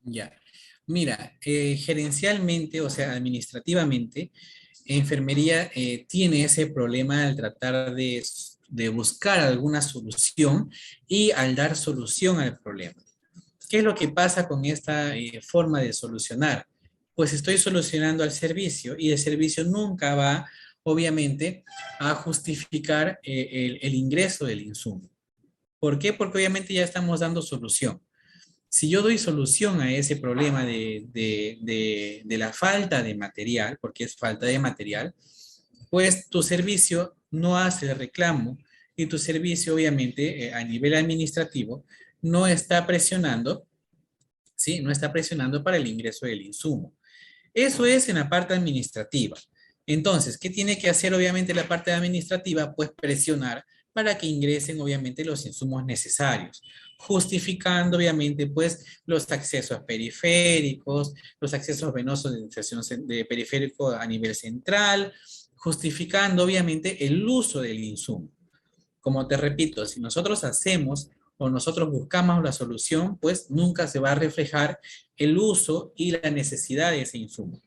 A: Ya. Mira, gerencialmente, o sea, administrativamente, enfermería tiene ese problema al tratar de buscar alguna solución y al dar solución al problema. ¿Qué es lo que pasa con esta forma de solucionar? Pues estoy solucionando al servicio y el servicio nunca va, obviamente, a justificar el ingreso del insumo. ¿Por qué? Porque obviamente ya estamos dando solución. Si yo doy solución a ese problema de la falta de material, porque es falta de material, pues tu servicio no hace el reclamo y tu servicio, obviamente, a nivel administrativo, no está presionando, ¿sí? No está presionando para el ingreso del insumo. Eso es en la parte administrativa. Entonces, ¿qué tiene que hacer obviamente la parte administrativa? Pues presionar para que ingresen obviamente los insumos necesarios, justificando obviamente pues los accesos periféricos, los accesos venosos de infección de periférico a nivel central, justificando obviamente el uso del insumo. Como te repito, si nosotros hacemos o nosotros buscamos la solución, pues nunca se va a reflejar el uso y la necesidad de ese insumo.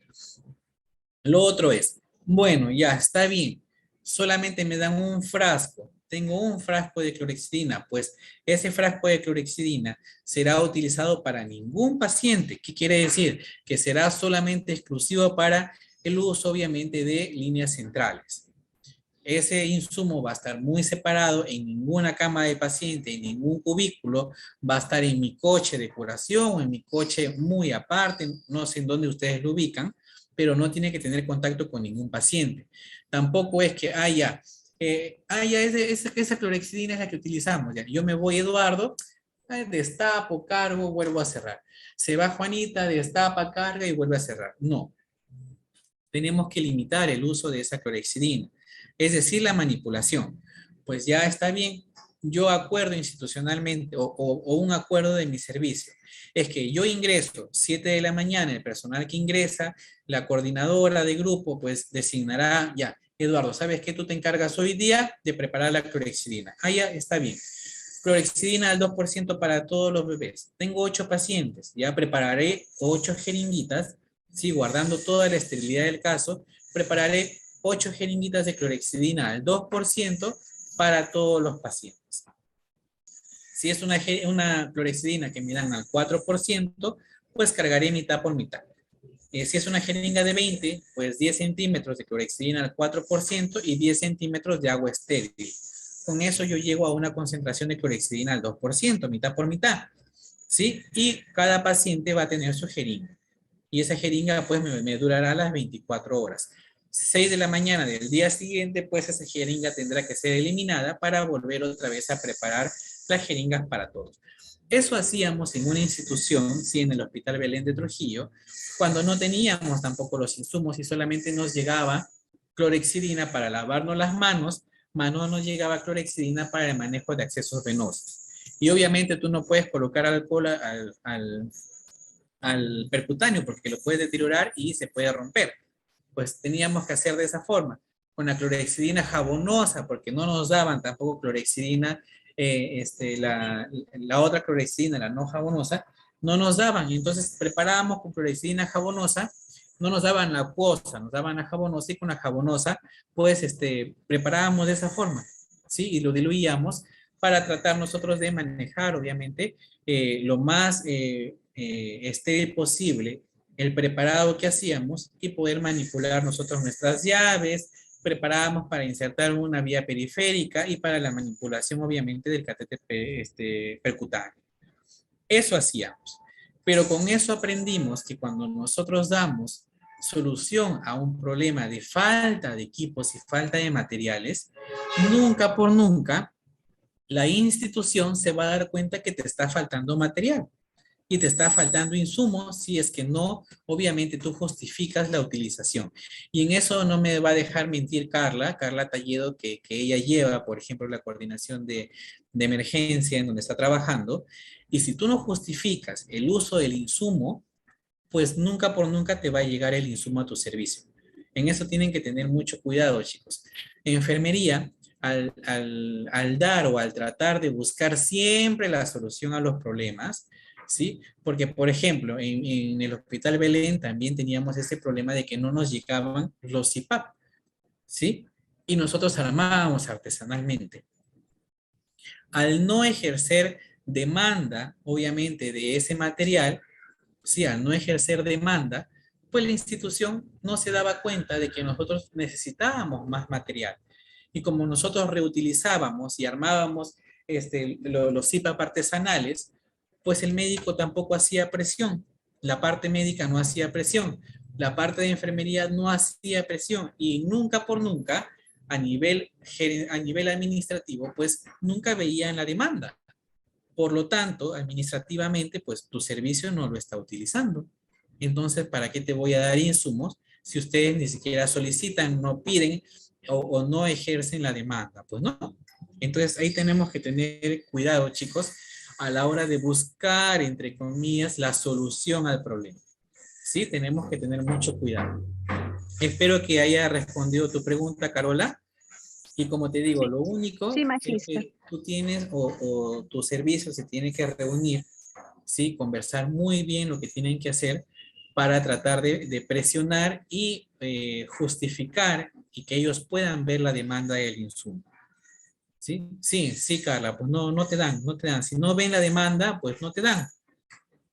A: Lo otro es, bueno, ya está bien, solamente me dan un frasco, tengo un frasco de clorhexidina, pues ese frasco de clorhexidina será utilizado para ningún paciente. ¿Qué quiere decir? Que será solamente exclusivo para el uso, obviamente, de líneas centrales. Ese insumo va a estar muy separado en ninguna cama de paciente, en ningún cubículo, va a estar en mi coche de curación o en mi coche muy aparte, no sé en dónde ustedes lo ubican, pero no tiene que tener contacto con ningún paciente. Tampoco es que esa clorhexidina es la que utilizamos. Ya. Yo me voy, Eduardo, destapo, cargo, vuelvo a cerrar. Se va Juanita, destapa, carga y vuelve a cerrar. No. Tenemos que limitar el uso de esa clorhexidina. Es decir, la manipulación. Pues ya está bien, yo acuerdo institucionalmente o un acuerdo de mi servicio. Es que yo ingreso 7 de la mañana, el personal que ingresa, la coordinadora de grupo, pues designará ya. Eduardo, ¿sabes qué? Tú te encargas hoy día de preparar la clorhexidina. Ah, ya, está bien. Clorhexidina al 2% para todos los bebés. Tengo 8 pacientes. Ya prepararé 8 jeringuitas, sí, guardando toda la esterilidad del caso. Prepararé 8 jeringuitas de clorhexidina al 2% para todos los pacientes. Si es una clorhexidina que me dan al 4%, pues cargaré mitad por mitad. Si es una jeringa de 20, pues 10 centímetros de clorhexidina al 4% y 10 centímetros de agua estéril. Con eso yo llego a una concentración de clorhexidina al 2%, mitad por mitad. ¿Sí? Y cada paciente va a tener su jeringa. Y esa jeringa pues me durará las 24 horas. 6 de la mañana del día siguiente, pues esa jeringa tendrá que ser eliminada para volver otra vez a preparar las jeringas para todos. Eso hacíamos en una institución, sí, en el Hospital Belén de Trujillo, cuando no teníamos tampoco los insumos y solamente nos llegaba clorhexidina para lavarnos las manos, más no nos llegaba clorhexidina para el manejo de accesos venosos. Y obviamente tú no puedes colocar alcohol al percutáneo porque lo puedes deteriorar y se puede romper. Pues teníamos que hacer de esa forma, con la clorhexidina jabonosa, porque no nos daban tampoco clorhexidina, la otra clorhexidina, la no jabonosa, no nos daban. Entonces preparábamos con clorhexidina jabonosa, no nos daban la acuosa, nos daban la jabonosa y con la jabonosa, pues preparábamos de esa forma, ¿sí? Y lo diluíamos para tratar nosotros de manejar, obviamente, lo más estéril posible el preparado que hacíamos y poder manipular nosotros nuestras llaves, preparábamos para insertar una vía periférica y para la manipulación obviamente del catéter percutáneo. Eso hacíamos. Pero con eso aprendimos que cuando nosotros damos solución a un problema de falta de equipos y falta de materiales, nunca por nunca la institución se va a dar cuenta que te está faltando material y te está faltando insumos si es que no, obviamente tú justificas la utilización. Y en eso no me va a dejar mentir Carla Talledo, que ella lleva, por ejemplo, la coordinación de emergencia en donde está trabajando. Y si tú no justificas el uso del insumo, pues nunca por nunca te va a llegar el insumo a tu servicio. En eso tienen que tener mucho cuidado, chicos. En enfermería, al dar o al tratar de buscar siempre la solución a los problemas, ¿sí? Porque, por ejemplo, en el Hospital Belén también teníamos ese problema de que no nos llegaban los CPAP, ¿sí? Y nosotros armábamos artesanalmente. Al no ejercer demanda, obviamente, de ese material, ¿sí? Al no ejercer demanda, pues la institución no se daba cuenta de que nosotros necesitábamos más material. Y como nosotros reutilizábamos y armábamos los CPAP artesanales, pues el médico tampoco hacía presión. La parte médica no hacía presión. La parte de enfermería no hacía presión. Y nunca por nunca, a nivel administrativo, pues nunca veían la demanda. Por lo tanto, administrativamente, pues tu servicio no lo está utilizando. Entonces, ¿para qué te voy a dar insumos si ustedes ni siquiera solicitan, no piden o no ejercen la demanda? Pues no. Entonces, ahí tenemos que tener cuidado, chicos, a la hora de buscar, entre comillas, la solución al problema. Sí, tenemos que tener mucho cuidado. Espero que haya respondido tu pregunta, Carola. Y como te digo, lo único
F: Sí,
A: es
F: magíster.
A: que tú tienes o tu servicio se tiene que reunir, ¿sí? Conversar muy bien lo que tienen que hacer para tratar de presionar y justificar y que ellos puedan ver la demanda del insumo. ¿Sí? Sí, sí, Carla, pues no, no te dan, no te dan. Si no ven la demanda, pues no te dan.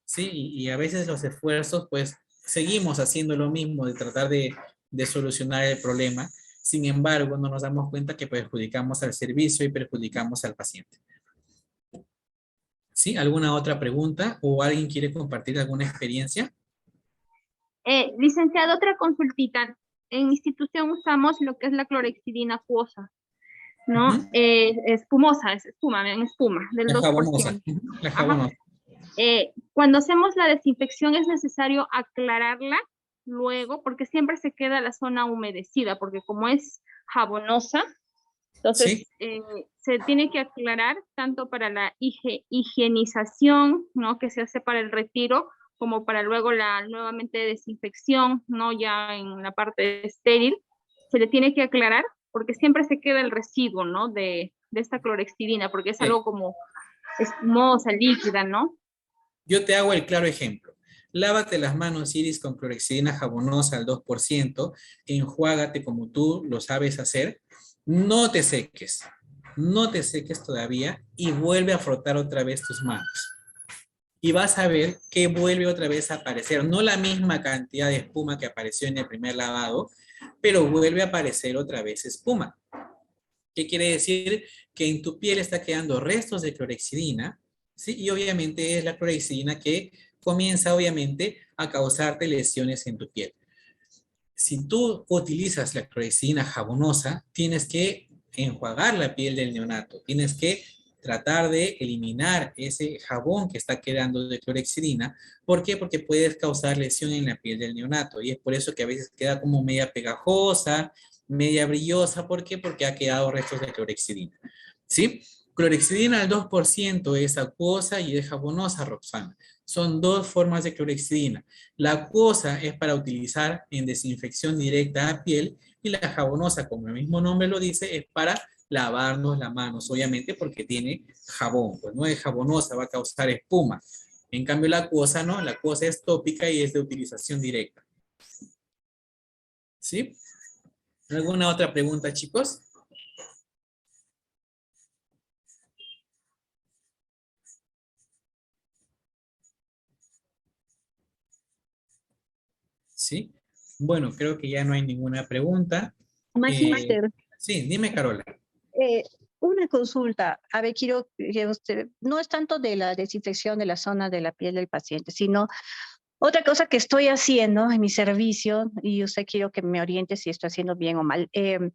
A: ¿Sí? Y a veces los esfuerzos, pues seguimos haciendo lo mismo de tratar de solucionar el problema. Sin embargo, no nos damos cuenta que perjudicamos al servicio y perjudicamos al paciente. ¿Sí? ¿Alguna otra pregunta o alguien quiere compartir alguna experiencia?
D: Licenciado, otra consultita. En mi institución usamos lo que es la clorexidina acuosa, ¿no?
A: Ujú.
D: Espumosa, es espuma, en espuma, del
A: La
D: 2%.
A: jabonosa. Ujú, la
D: Ajá.
A: jabonosa.
D: Cuando hacemos la desinfección es necesario aclararla luego, porque siempre se queda la zona humedecida, porque como es jabonosa, entonces
A: Sí,
D: se tiene que aclarar tanto para la higienización, ¿no? Que se hace para el retiro, como para luego la nuevamente desinfección, ¿no? Ya en la parte estéril, se le tiene que aclarar, porque siempre se queda el residuo, ¿no? De esta clorexidina, porque es algo como espumosa, líquida, ¿no?
A: yo te hago el claro ejemplo. Lávate las manos, Iris, con clorexidina jabonosa al 2%, enjuágate como tú lo sabes hacer, no te seques, no te seques todavía y vuelve a frotar otra vez tus manos. Y vas a ver que vuelve otra vez a aparecer, no la misma cantidad de espuma que apareció en el primer lavado, pero vuelve a aparecer otra vez espuma. ¿Qué quiere decir? Que en tu piel está quedando restos de clorexidina, ¿sí? Y obviamente es la clorexidina que comienza obviamente a causarte lesiones en tu piel. Si tú utilizas la clorexidina jabonosa, tienes que enjuagar la piel del neonato, tienes que tratar de eliminar ese jabón que está quedando de clorexidina. ¿Por qué? Porque puedes causar lesión en la piel del neonato y es por eso que a veces queda como media pegajosa, media brillosa. ¿Por qué? Porque ha quedado restos de clorexidina. ¿Sí? Clorexidina al 2% es acuosa y es jabonosa, Roxana. Son dos formas de clorexidina. La acuosa es para utilizar en desinfección directa a piel y la jabonosa, como el mismo nombre lo dice, es para lavarnos las manos, obviamente porque tiene jabón. Pues no es jabonosa, va a causar espuma. En cambio la acuosa no, la acuosa es tópica y es de utilización directa. ¿Sí? ¿Alguna otra pregunta, chicos? ¿Sí? Bueno, creo que ya no hay ninguna pregunta.
F: Magíster,
A: Sí, dime, Carola.
F: una consulta. A ver, quiero que usted, no es tanto de la desinfección de la zona de la piel del paciente, sino otra cosa que estoy haciendo en mi servicio, y usted quiero que me oriente si estoy haciendo bien o mal. En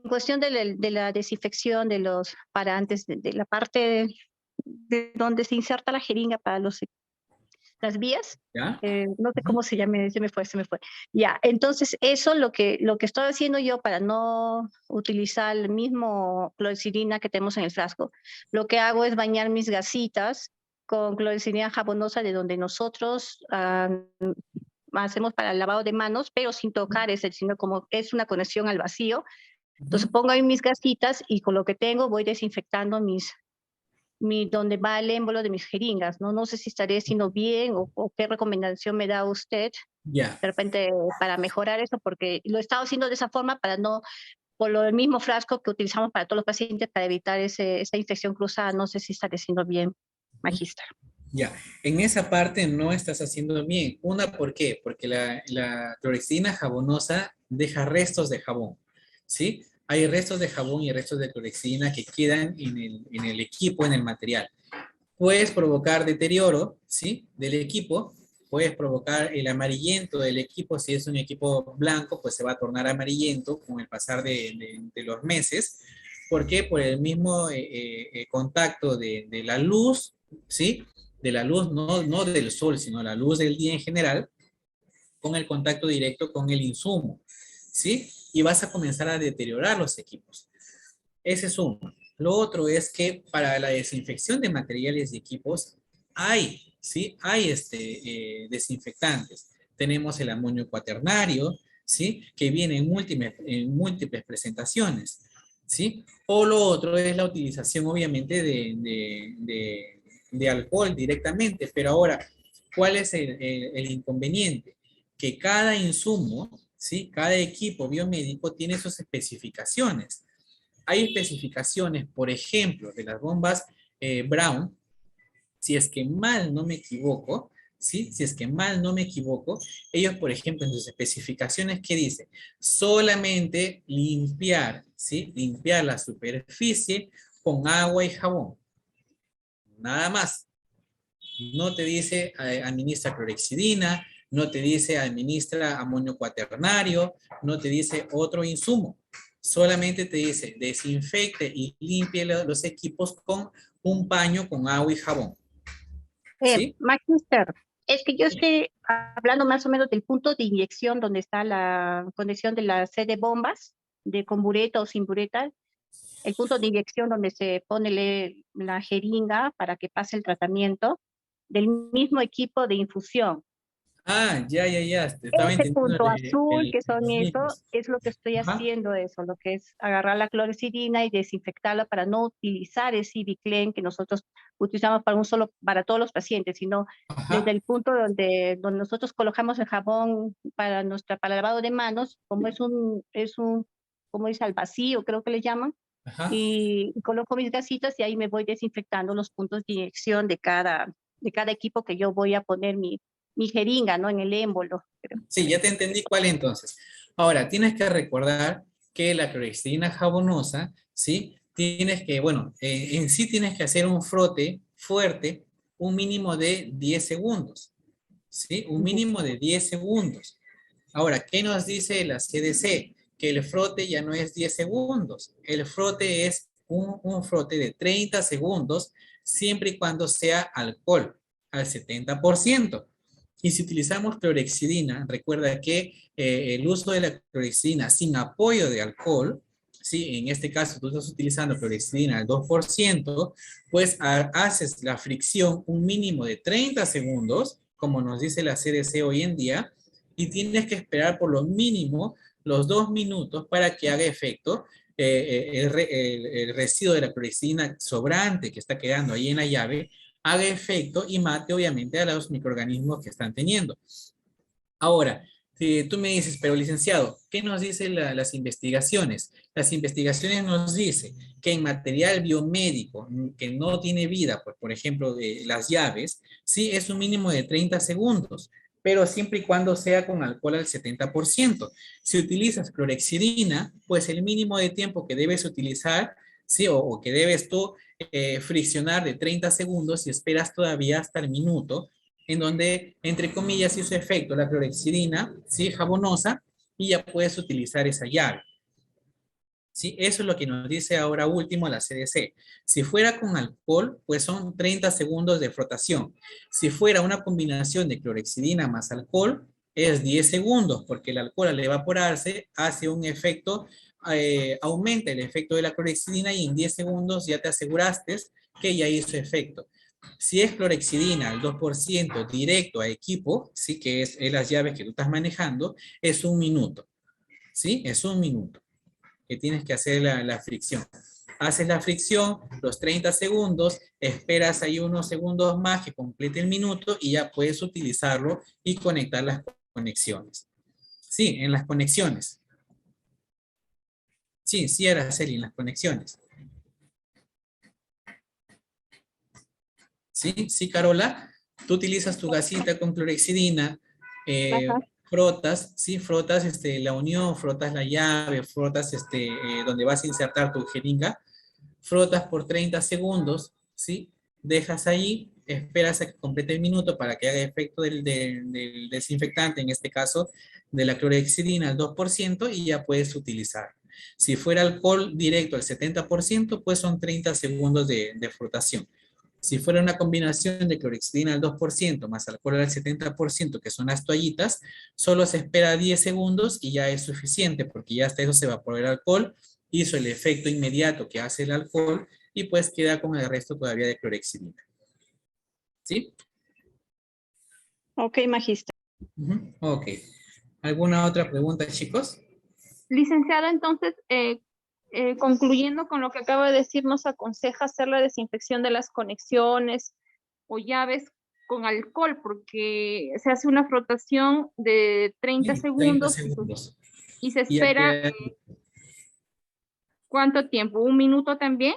F: cuestión de la desinfección de los parantes, de la parte de donde se inserta la jeringa para las vías,
A: ¿Ya?
F: no sé cómo se llame, se me fue. Ya, entonces eso lo que estoy haciendo yo para no utilizar el mismo clorexidina que tenemos en el frasco, lo que hago es bañar mis gasitas con clorexidina jabonosa de donde nosotros hacemos para el lavado de manos, pero sin tocar ese, sino como es una conexión al vacío. Entonces pongo ahí mis gasitas y con lo que tengo voy desinfectando donde va el émbolo de mis jeringas, ¿no? No sé si estaré haciendo bien o qué recomendación me da usted
A: Ya.
F: de repente para mejorar eso, porque lo he estado haciendo de esa forma para no, por lo del mismo frasco que utilizamos para todos los pacientes para evitar esa infección cruzada. No sé si estaré haciendo bien, magíster.
A: Ya, en esa parte no estás haciendo bien. Una, ¿por qué? Porque la clorexidina jabonosa deja restos de jabón, ¿sí? Hay restos de jabón y restos de clorexidina que quedan en el equipo, en el material. Puedes provocar deterioro, ¿sí? Del equipo, puedes provocar el amarillento del equipo. Si es un equipo blanco, pues se va a tornar amarillento con el pasar de los meses. ¿Por qué? Por el mismo contacto de la luz, ¿sí? De la luz, no del sol, sino la luz del día en general, con el contacto directo con el insumo, ¿sí? Y vas a comenzar a deteriorar los equipos. Ese es uno. Lo otro es que para la desinfección de materiales y equipos hay, ¿sí? Hay desinfectantes. Tenemos el amonio cuaternario, ¿sí? Que viene en múltiples presentaciones. ¿sí? O lo otro es la utilización, obviamente, de alcohol directamente. Pero ahora, ¿cuál es el inconveniente? Que cada insumo, ¿sí? Cada equipo biomédico tiene sus especificaciones. Hay especificaciones, por ejemplo, de las bombas Brown, si es que mal no me equivoco, ¿sí? Si es que mal no me equivoco, ellos, por ejemplo, en sus especificaciones, ¿qué dice? Solamente limpiar, ¿sí? Limpiar la superficie con agua y jabón. Nada más. No te dice administra clorexidina, no te dice administra amonio cuaternario, no te dice otro insumo. Solamente te dice desinfecte y limpie los equipos con un paño con agua y jabón. ¿Sí?
F: Magister, es que yo estoy hablando más o menos del punto de inyección donde está la conexión de la sed de bombas, con bureta o sin bureta, el punto de inyección donde se pone la jeringa para que pase el tratamiento del mismo equipo de infusión.
A: Ah, ya. Te estaba
F: Ese
A: entendiendo
F: punto azul que son
A: los
F: eso,
A: mismos.
F: es lo que estoy
A: Ajá.
F: haciendo eso, lo que es agarrar la clorexidina y desinfectarla para no utilizar el Civiclen que nosotros utilizamos para todos los pacientes, sino desde
A: Ajá.
F: el punto donde nosotros colocamos el jabón para el lavado de manos, como como dice al vacío, creo que le llaman,
A: Ajá.
F: y coloco mis gasitas y ahí me voy desinfectando los puntos de inyección de cada equipo que yo voy a poner mi jeringa, ¿no? En el émbolo.
A: Sí, ya te entendí cuál entonces. Ahora, tienes que recordar que la clorexidina jabonosa, ¿sí? Tienes que, bueno, en sí tienes que hacer un frote fuerte, un mínimo de 10 segundos, ¿sí? Un mínimo de 10 segundos. Ahora, ¿qué nos dice la CDC? Que el frote ya no es 10 segundos. El frote es un frote de 30 segundos, siempre y cuando sea alcohol al 70%. Y si utilizamos clorexidina, recuerda que el uso de la clorexidina sin apoyo de alcohol, ¿sí? En este caso tú estás utilizando clorexidina al 2%, pues haces la fricción un mínimo de 30 segundos, como nos dice la CDC hoy en día, y tienes que esperar por lo mínimo los 2 minutos para que haga efecto el residuo de la clorexidina sobrante que está quedando ahí en la llave, haga efecto y mate obviamente a los microorganismos que están teniendo. Ahora, si tú me dices, pero licenciado, ¿qué nos dicen las investigaciones? Las investigaciones nos dicen que en material biomédico que no tiene vida, pues, por ejemplo, de las llaves, sí es un mínimo de 30 segundos, pero siempre y cuando sea con alcohol al 70%. Si utilizas clorexidina, pues el mínimo de tiempo que debes utilizar, sí, o que debes tú friccionar de 30 segundos y esperas todavía hasta el minuto, en donde, entre comillas, hizo efecto la clorexidina, ¿sí? Jabonosa, y ya puedes utilizar esa llave. ¿Sí? Eso es lo que nos dice ahora último la CDC. Si fuera con alcohol, pues son 30 segundos de frotación. Si fuera una combinación de clorexidina más alcohol, es 10 segundos, porque el alcohol al evaporarse hace un efecto, aumenta el efecto de la clorexidina y en 10 segundos ya te aseguraste que ya hizo efecto. Si es clorexidina al 2% directo a equipo, ¿sí? Que es las llaves que tú estás manejando, es un minuto. ¿Sí? Es un minuto que tienes que hacer la fricción. Haces la fricción, los 30 segundos, esperas ahí unos segundos más que complete el minuto y ya puedes utilizarlo y conectar las conexiones. Sí, en las conexiones. Sí, Araceli, en las conexiones. Sí, Carola, tú utilizas tu gasita con clorexidina, frotas, sí, frotas la unión, frotas la llave, frotas donde vas a insertar tu jeringa, frotas por 30 segundos, ¿sí? Dejas ahí, esperas a que complete el minuto para que haga efecto del desinfectante, en este caso de la clorexidina al 2% y ya puedes utilizar. Si fuera alcohol directo al 70%, pues son 30 segundos de frotación. Si fuera una combinación de clorexidina al 2% más alcohol al 70%, que son las toallitas, solo se espera 10 segundos y ya es suficiente porque ya hasta eso se evaporó el alcohol, hizo el efecto inmediato que hace el alcohol y pues queda con el resto todavía de clorexidina. ¿Sí?
F: Ok, magíster.
A: Ok. ¿Alguna otra pregunta, chicos?
D: Licenciado, entonces, concluyendo con lo que acaba de decir, nos aconseja hacer la desinfección de las conexiones o llaves con alcohol, porque se hace una frotación de 30
A: Sí, 30
D: segundos
A: segundos.
D: y se
A: Y ya
D: espera,
A: queda-
D: ¿cuánto tiempo? ¿Un minuto también?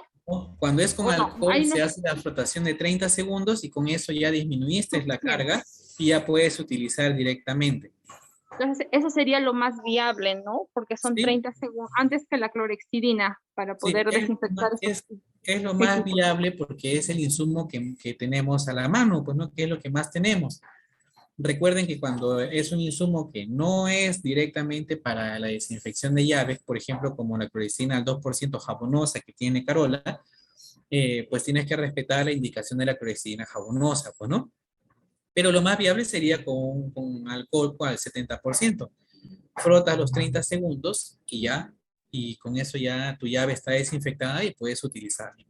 A: Cuando es con
D: ¿O no?
A: alcohol,
D: Ahí no.
A: se hace la flotación de 30 segundos y con eso ya disminuiste la carga y ya puedes utilizar directamente.
D: Entonces, eso sería lo más viable, ¿no? Porque son
A: Sí,
D: 30 segundos antes que la clorexidina para
A: sí,
D: poder desinfectar estos
A: es lo más
D: equipos.
A: viable porque es el insumo que tenemos a la mano, pues, ¿no? Que es lo que más tenemos. Recuerden que cuando es un insumo que no es directamente para la desinfección de llaves, por ejemplo, como la clorexidina al 2% jabonosa que tiene Carola, pues tienes que respetar la indicación de la clorexidina jabonosa, pues, ¿no? Pero lo más viable sería con alcohol al 70%. Frotas los 30 segundos y con eso ya tu llave está desinfectada y puedes utilizarla.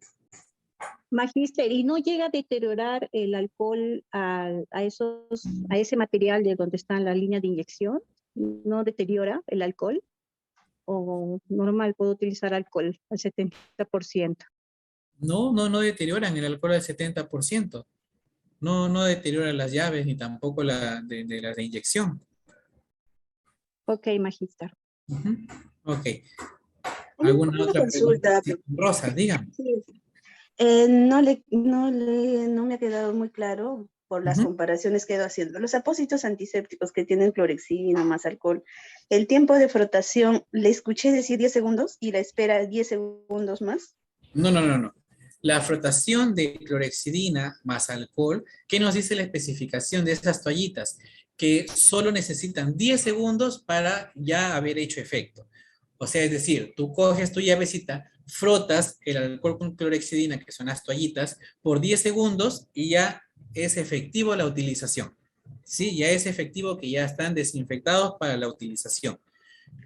F: Magíster, ¿y no llega a deteriorar el alcohol a ese material de donde está la línea de inyección? ¿No deteriora el alcohol? ¿O normal puedo utilizar alcohol al 70%?
A: No deterioran el alcohol al 70%. No deterioran las llaves ni tampoco de la de inyección.
F: Ok, Magíster.
A: Ujú. Ok. ¿Alguna
G: Una
A: otra pregunta?
G: consulta.
A: Sí, Rosa, dígame.
G: Sí. No me ha quedado muy claro por las
A: Ujú.
G: comparaciones que he ido haciendo. Los apósitos antisépticos que tienen clorexidina más alcohol, el tiempo de frotación, le escuché decir 10 segundos y la espera 10 segundos más.
A: No. La frotación de clorexidina más alcohol, ¿qué nos dice la especificación de estas toallitas? Que solo necesitan 10 segundos para ya haber hecho efecto. O sea, es decir, tú coges tu llavecita, frotas el alcohol con clorexidina, que son las toallitas, por 10 segundos y ya es efectivo la utilización. Sí, ya es efectivo que ya están desinfectados para la utilización.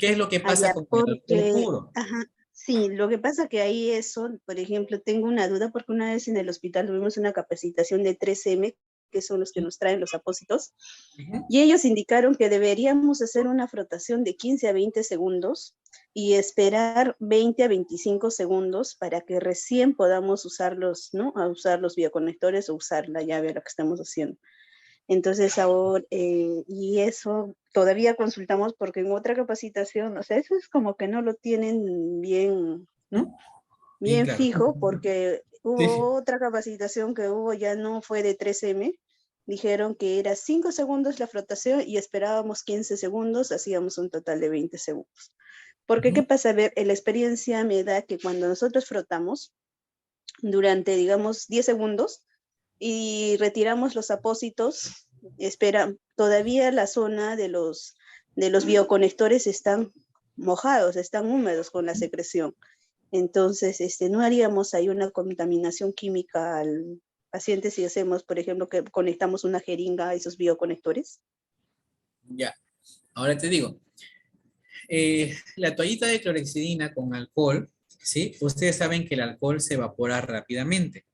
A: ¿Qué es lo que pasa
G: Allá,
A: con el alcohol
G: porque,
A: puro?
G: ajá, sí, lo que pasa que ahí eso, por ejemplo, tengo una duda porque una vez en el hospital tuvimos una capacitación de 3M, que son los que nos traen los apósitos,
A: Ujú.
G: y ellos indicaron que deberíamos hacer una frotación de 15 a 20 segundos y esperar 20 a 25 segundos para que recién podamos usarlos, ¿no? A usar los bioconectores o usar la llave a lo que estamos haciendo. Entonces ahora, y eso todavía consultamos porque en otra capacitación, o sea, eso es como que no lo tienen bien, ¿no?
A: Sí,
G: Bien
A: claro.
G: fijo, porque
A: Sí.
G: hubo otra capacitación que hubo, ya no fue de 3M, dijeron que era 5 segundos la frotación y esperábamos 15 segundos, hacíamos un total de 20 segundos. Porque, ¿qué
A: Ujú.
G: pasa? A ver, la experiencia me da que cuando nosotros frotamos durante, digamos, 10 segundos, y retiramos los apósitos, espera, todavía la zona de los bioconectores están mojados, están húmedos con la secreción. Entonces, no haríamos ahí una contaminación química al paciente si hacemos, por ejemplo, que conectamos una jeringa a esos bioconectores.
A: Ya, ahora te digo, la toallita de clorexidina con alcohol, ¿sí? Ustedes saben que el alcohol se evapora rápidamente.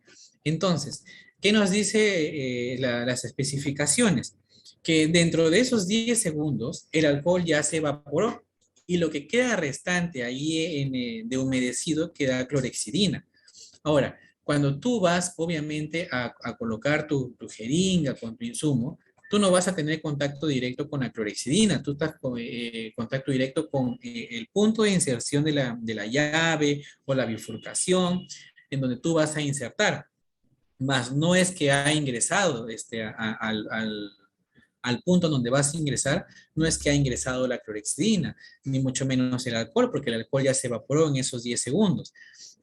A: Entonces, ¿qué nos dice las especificaciones? Que dentro de esos 10 segundos el alcohol ya se evaporó y lo que queda restante ahí de humedecido queda clorexidina. Ahora, cuando tú vas, obviamente, a colocar tu jeringa con tu insumo, tú no vas a tener contacto directo con la clorexidina, tú estás con contacto directo con el punto de inserción de la llave o la bifurcación en donde tú vas a insertar. Más no es que ha ingresado al punto donde vas a ingresar, no es que ha ingresado la clorexidina, ni mucho menos el alcohol, porque el alcohol ya se evaporó en esos 10 segundos.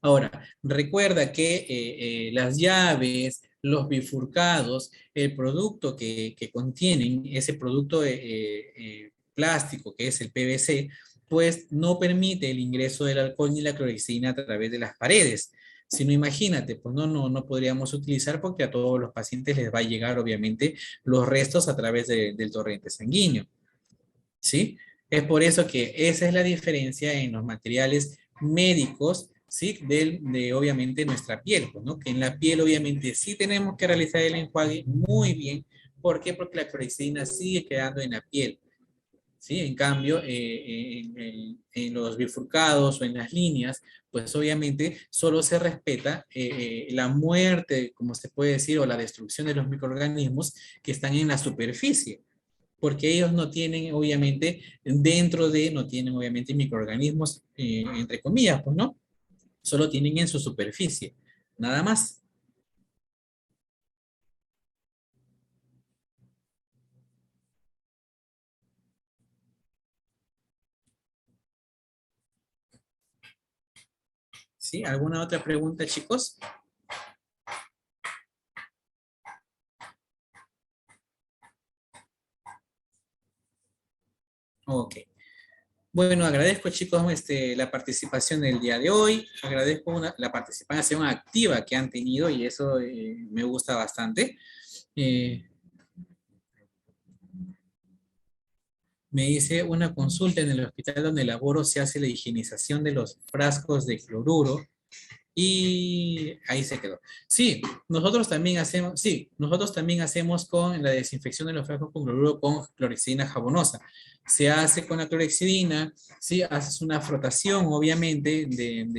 A: Ahora, recuerda que las llaves, los bifurcados, el producto que contienen, ese producto plástico que es el PVC, pues no permite el ingreso del alcohol ni la clorexidina a través de las paredes. Si no, imagínate, pues no podríamos utilizar porque a todos los pacientes les va a llegar, obviamente, los restos a través del torrente sanguíneo. ¿Sí? Es por eso que esa es la diferencia en los materiales médicos, ¿sí? De obviamente nuestra piel, pues, ¿no? Que en la piel obviamente sí tenemos que realizar el enjuague muy bien. ¿Por qué? Porque la clorexidina sigue quedando en la piel. ¿sí? En cambio, en los bifurcados o en las líneas, pues obviamente solo se respeta la muerte, como se puede decir, o la destrucción de los microorganismos que están en la superficie, porque ellos no tienen, obviamente, no tienen, obviamente, microorganismos, entre comillas, pues, ¿no? Solo tienen en su superficie, nada más. ¿Sí? ¿Alguna otra pregunta, chicos? Ok. Bueno, agradezco, chicos, la participación del día de hoy. Agradezco la participación activa que han tenido y eso me gusta bastante. Me dice una consulta en el hospital donde laboro, se hace la higienización de los frascos de cloruro y ahí se quedó. Sí, nosotros también hacemos con la desinfección de los frascos con cloruro con clorexidina jabonosa. Se hace con la clorexidina, sí, haces una frotación, obviamente, del,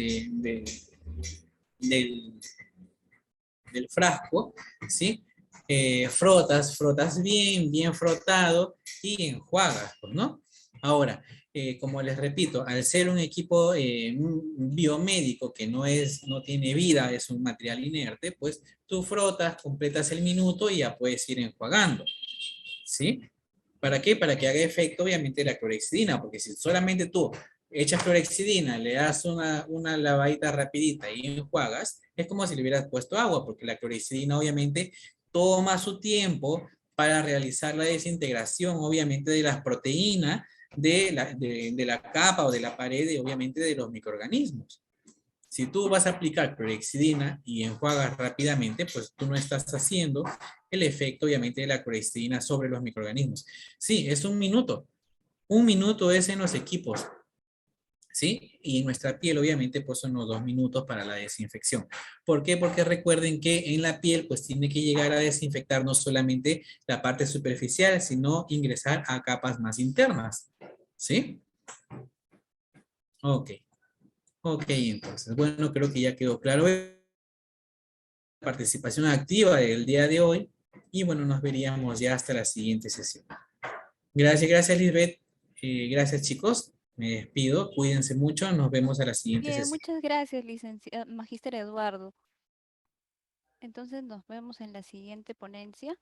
A: del frasco, ¿sí? Frotas bien, bien frotado y enjuagas, pues, ¿no? Ahora, como les repito, al ser un equipo un biomédico que no tiene vida, es un material inerte, pues tú frotas, completas el minuto y ya puedes ir enjuagando, ¿sí? ¿Para qué? Para que haga efecto, obviamente, la clorexidina, porque si solamente tú echas clorexidina, le das una lavadita rapidita y enjuagas, es como si le hubieras puesto agua, porque la clorexidina, obviamente, toma su tiempo para realizar la desintegración, obviamente, de las proteínas de la capa o de la pared, y obviamente, de los microorganismos. Si tú vas a aplicar clorexidina y enjuagas rápidamente, pues tú no estás haciendo el efecto, obviamente, de la clorexidina sobre los microorganismos. Sí, es un minuto. Un minuto es en los equipos, ¿sí? Y en nuestra piel, obviamente, pues son los 2 minutos para la desinfección. ¿Por qué? Porque recuerden que en la piel, pues tiene que llegar a desinfectar no solamente la parte superficial, sino ingresar a capas más internas, ¿sí? Ok. Ok, entonces, bueno, creo que ya quedó claro la participación activa del día de hoy y bueno, nos veríamos ya hasta la siguiente sesión. Gracias Lisbeth. Gracias chicos. Me despido. Cuídense mucho. Nos vemos a la siguiente
B: Bien,
A: sesión.
B: muchas gracias, Magíster Eduardo. Entonces nos vemos en la siguiente ponencia.